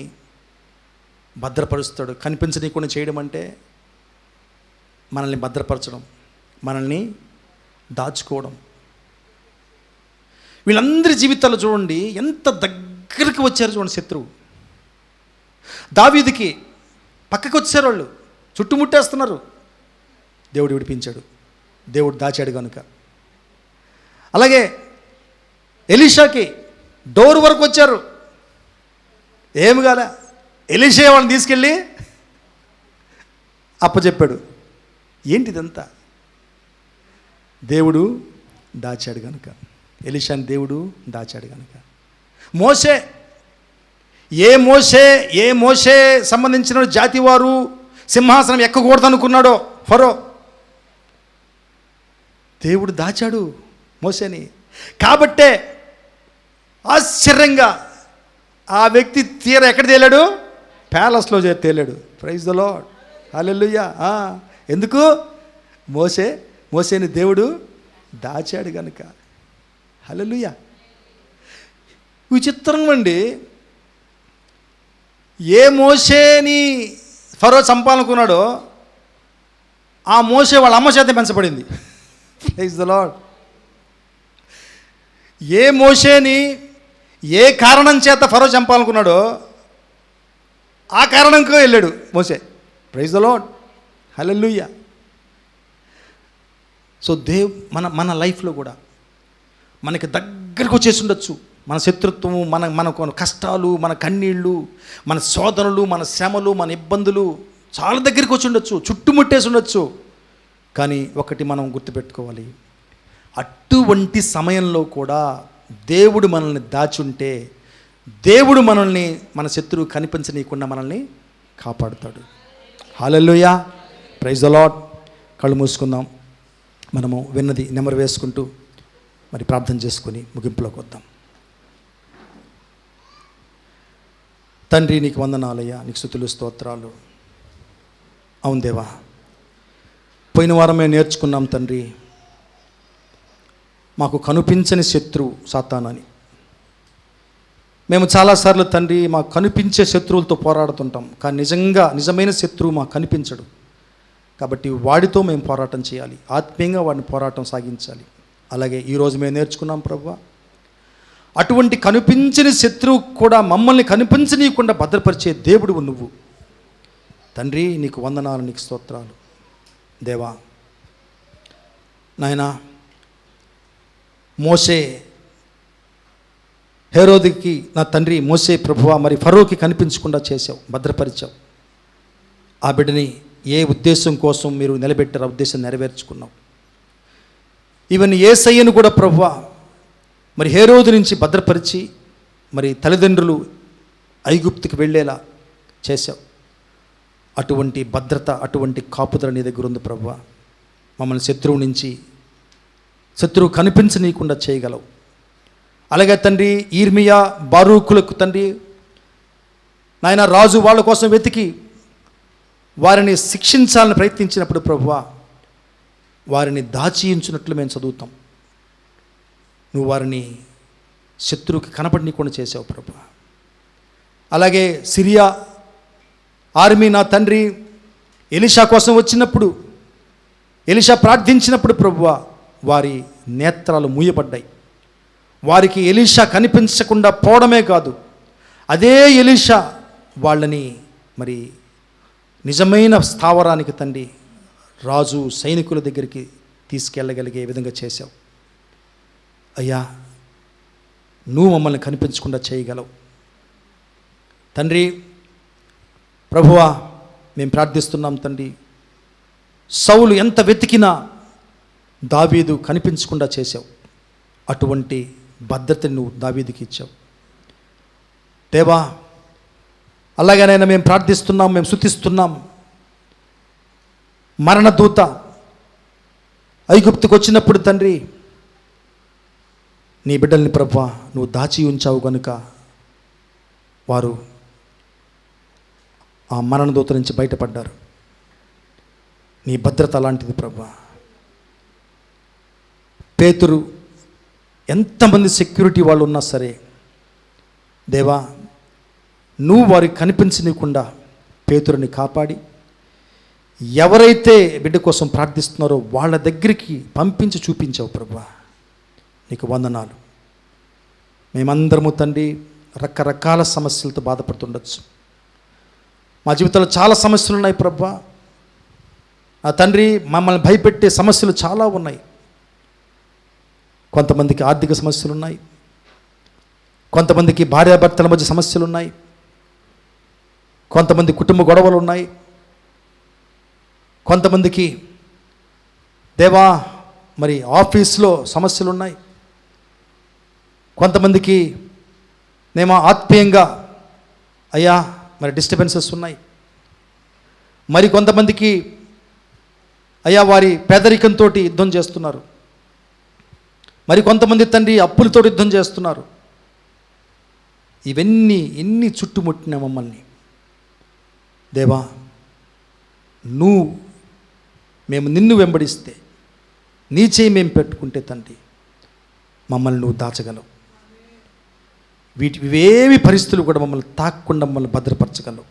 భద్రపరుస్తాడు. కనిపించనీయకుండా చేయడం అంటే మనల్ని భద్రపరచడం, మనల్ని దాచుకోవడం. వీళ్ళందరి జీవితాలు చూడండి, ఎంత దగ్గరికి వచ్చారు చూడండి శత్రువు. దావీదుకి పక్కకి వచ్చారు వాళ్ళు, చుట్టుముట్టేస్తున్నారు. దేవుడు విడిపించాడు, దేవుడు దాచాడు కనుక. అలాగే ఎలీషాకి డోర్ వరకు వచ్చారు, ఏమి కాలే. ఎలీషా వాళ్ళని తీసుకెళ్ళి అప్పచెప్పాడు. ఏంటిదంతా? దేవుడు దాచాడు కనుక. ఎలీషాని దేవుడు దాచాడు కనుక. మోషే, ఏ మోషే సంబంధించిన జాతి వారు సింహాసనం ఎక్కకూడదు అనుకున్నాడో ఫరో, దేవుడు దాచాడు మోషేని. కాబట్టే ఆశ్చర్యంగా ఆ వ్యక్తి తీర ఎక్కడ తేలాడు? ప్యాలెస్లో తేలాడు. ప్రైజ్ ద లార్డ్, హల్లెలూయా. ఎందుకు? మోసేని దేవుడు దాచాడు కనుక. హల్లెలూయా. విచిత్రంగా అండి, ఏ మోసేని ఫరో చంపాలనుకున్నాడో ఆ మోసే వాళ్ళ అమ్మ చేత పెంచబడింది. Praise the Lord. ఏ మోసేని ఏ కారణం చేత ఫరో చంపాలనుకున్నాడో ఆ కారణంకో వెళ్ళాడు మోసే. Praise the Lord, hallelujah. So మన లైఫ్లో కూడా మనకి దగ్గరకు వచ్చేసి ఉండొచ్చు మన శత్రుత్వము, మన కష్టాలు, మన కన్నీళ్ళు, మన శోధనలు, మన శ్రమలు, మన ఇబ్బందులు చాలా దగ్గరికి వచ్చి ఉండొచ్చు, చుట్టుముట్టేసి ఉండొచ్చు. కానీ ఒకటి మనం గుర్తుపెట్టుకోవాలి, అటువంటి సమయంలో కూడా దేవుడు మనల్ని దాచుంటే దేవుడు మనల్ని మన శత్రువు కనిపించనీయకుండా మనల్ని కాపాడుతాడు. హల్లెలూయా, ప్రైజ్ ద లార్డ్. కళ్ళు మూసుకుందాం. మనము విన్నది నెమరు వేసుకుంటూ మరి ప్రార్థన చేసుకొని ముగింపులోకి వద్దాం. తండ్రి, నీకు వందనాలయ్యా, నీకు స్తుతులు స్తోత్రాలు. అవును దేవా, పోయిన వారమే నేర్చుకున్నాం తండ్రి, మాకు కనిపించని శత్రువు సాతానని. మేము చాలాసార్లు తండ్రి మాకు కనిపించే శత్రువులతో పోరాడుతుంటాం, కానీ నిజమైన శత్రువు మాకు కనిపించడు. కాబట్టి వాడితో మేము పోరాటం చేయాలి, ఆత్మీయంగా వాడిని పోరాటం సాగించాలి. అలాగే ఈరోజు మేము నేర్చుకున్నాం ప్రభువా, అటువంటి కనిపించని శత్రువు కూడా మమ్మల్ని కనిపించనీయకుండా భద్రపరిచే దేవుడు నువ్వు తండ్రి. నీకు వందనాలు, నీకు స్తోత్రాలు దేవా. నాయనా, మోసే హేరోదుకి నా తండ్రి మోసే ప్రభువా మరి ఫరోకి కనిపించకుండా చేసావు, భద్రపరిచావు. ఆ బిడ్డని ఏ ఉద్దేశం కోసం మీరు నిలబెట్టారు, ఆ ఉద్దేశం నెరవేర్చుకున్నావు. ఈవెన్ యేసయ్యను కూడా ప్రభువా మరి హేరోదు నుంచి భద్రపరిచి మరి తల్లిదండ్రులు ఐగుప్తుకి వెళ్ళేలా చేశావు. అటువంటి భద్రత, అటువంటి కాపుదల నీ దగ్గర ఉంది ప్రభువా. మమ్మల్ని శత్రువు కనిపించనీయకుండా చేయగలవు. అలాగే తండ్రి ఈర్మియా, బారూకులకు తండ్రి నాయన రాజు వాళ్ళ కోసం వెతికి వారిని శిక్షించాలని ప్రయత్నించినప్పుడు ప్రభువా వారిని దాచియించినట్లు మేము చదువుతాం. నువ్వు వారిని శత్రువుకి కనపడనీయకుండా చేసావు ప్రభువా. అలాగే సిరియా ఆర్మీ నా తండ్రి ఎలీషా కోసం వచ్చినప్పుడు, ఎలీషా ప్రార్థించినప్పుడు ప్రభువా వారి నేత్రాలు మూయబడ్డాయి. వారికి ఎలీషా కనిపించకుండా పోవడమే కాదు, అదే ఎలీషా వాళ్ళని మరి నిజమైన స్థావరానికి తండ్రి రాజు సైనికుల దగ్గరికి తీసుకెళ్ళగలిగే విధంగా చేశావు. అయ్యా, నువ్వు మమ్మల్ని కనిపించకుండా చేయగలవు తండ్రి. ప్రభువా మేము ప్రార్థిస్తున్నాం తండ్రి, సౌలు ఎంత వెతికినా దావీదు కనిపించకుండా చేశావు. అటువంటి భద్రతను నువ్వు దావీదుకి ఇచ్చావు దేవా. అలాగనైనా మేము ప్రార్థిస్తున్నాం, మేము స్తుతిస్తున్నాం. మరణదూత ఐగుప్తుకు వచ్చినప్పుడు తండ్రి నీ బిడ్డల్ని ప్రభువా నువ్వు దాచి ఉంచావు కనుక వారు ఆ మరణదూత నుంచి బయటపడ్డారు. నీ భద్రత అలాంటిది ప్రభువా. పేతురు ఎంతమంది సెక్యూరిటీ వాళ్ళు ఉన్నా సరే దేవా, నువ్వు వారికి కనిపించనీయకుండా పేతురుని కాపాడి ఎవరైతే బిడ్డ కోసం ప్రార్థిస్తున్నారో వాళ్ళ దగ్గరికి పంపించి చూపించావు ప్రభువా. నీకు వందనాలు. మేమందరము తండ్రి రకరకాల సమస్యలతో బాధపడుతుండొచ్చు. మా జీవితంలో చాలా సమస్యలు ఉన్నాయి ప్రభువా. ఆ తండ్రి మమ్మల్ని భయపెట్టే సమస్యలు చాలా ఉన్నాయి. కొంతమందికి ఆర్థిక సమస్యలు ఉన్నాయి, కొంతమందికి భార్యాభర్తల మధ్య సమస్యలు ఉన్నాయి, కొంతమంది కుటుంబ గొడవలు ఉన్నాయి, కొంతమందికి దేవా మరి ఆఫీస్లో సమస్యలు ఉన్నాయి, కొంతమందికి నేమో ఆత్మీయంగా అయ్యా మరి డిస్టర్బెన్సెస్ ఉన్నాయి, మరి కొంతమందికి అయ్యా వారి పేదరికంతో యుద్ధం చేస్తున్నారు, మరి కొంతమంది తండ్రి అప్పులతో యుద్ధం చేస్తున్నారు. ఇవన్నీ ఎన్ని చుట్టుముట్టిన మమ్మల్ని దేవా, మేము నిన్ను వెంబడిస్తే, నీ చేయి మేము పెట్టుకుంటే తండ్రి మమ్మల్ని నువ్వు దాచగలవు. ఇవేవి పరిస్థితులు కూడా మమ్మల్ని తాకకుండా మమ్మల్ని భద్రపరచగలవు.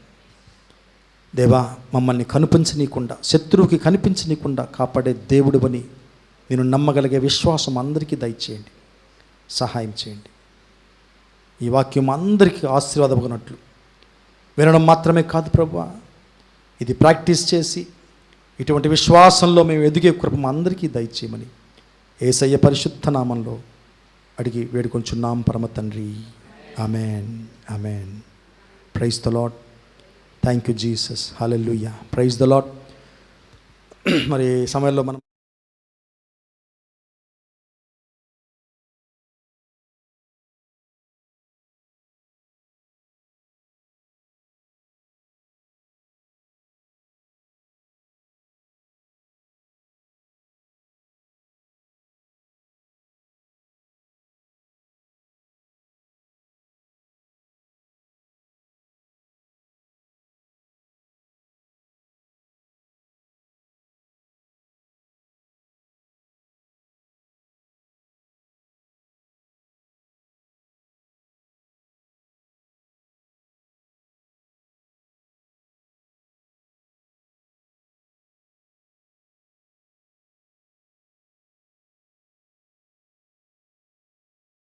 దేవా, మమ్మల్ని కనిపించనీయకుండా, శత్రువుకి కనిపించనీయకుండా కాపాడే దేవుడివని నేను నమ్మగలిగే విశ్వాసం అందరికీ దయచేయండి, సహాయం చేయండి. ఈ వాక్యం అందరికీ ఆశీర్వాదమగినట్లు వినడం మాత్రమే కాదు ప్రభువా, ఇది ప్రాక్టీస్ చేసి ఇటువంటి విశ్వాసంలో మేము ఎదిగే కృప మా అందరికీ దయచేయమని యేసయ్య పరిశుద్ధ నామంలో అడిగి వేడుకొంచున్నాం పరమ తండ్రి. Amen, amen. Praise the Lord. Thank you Jesus. Hallelujah. Praise the Lord. మరి సమయంలో మనం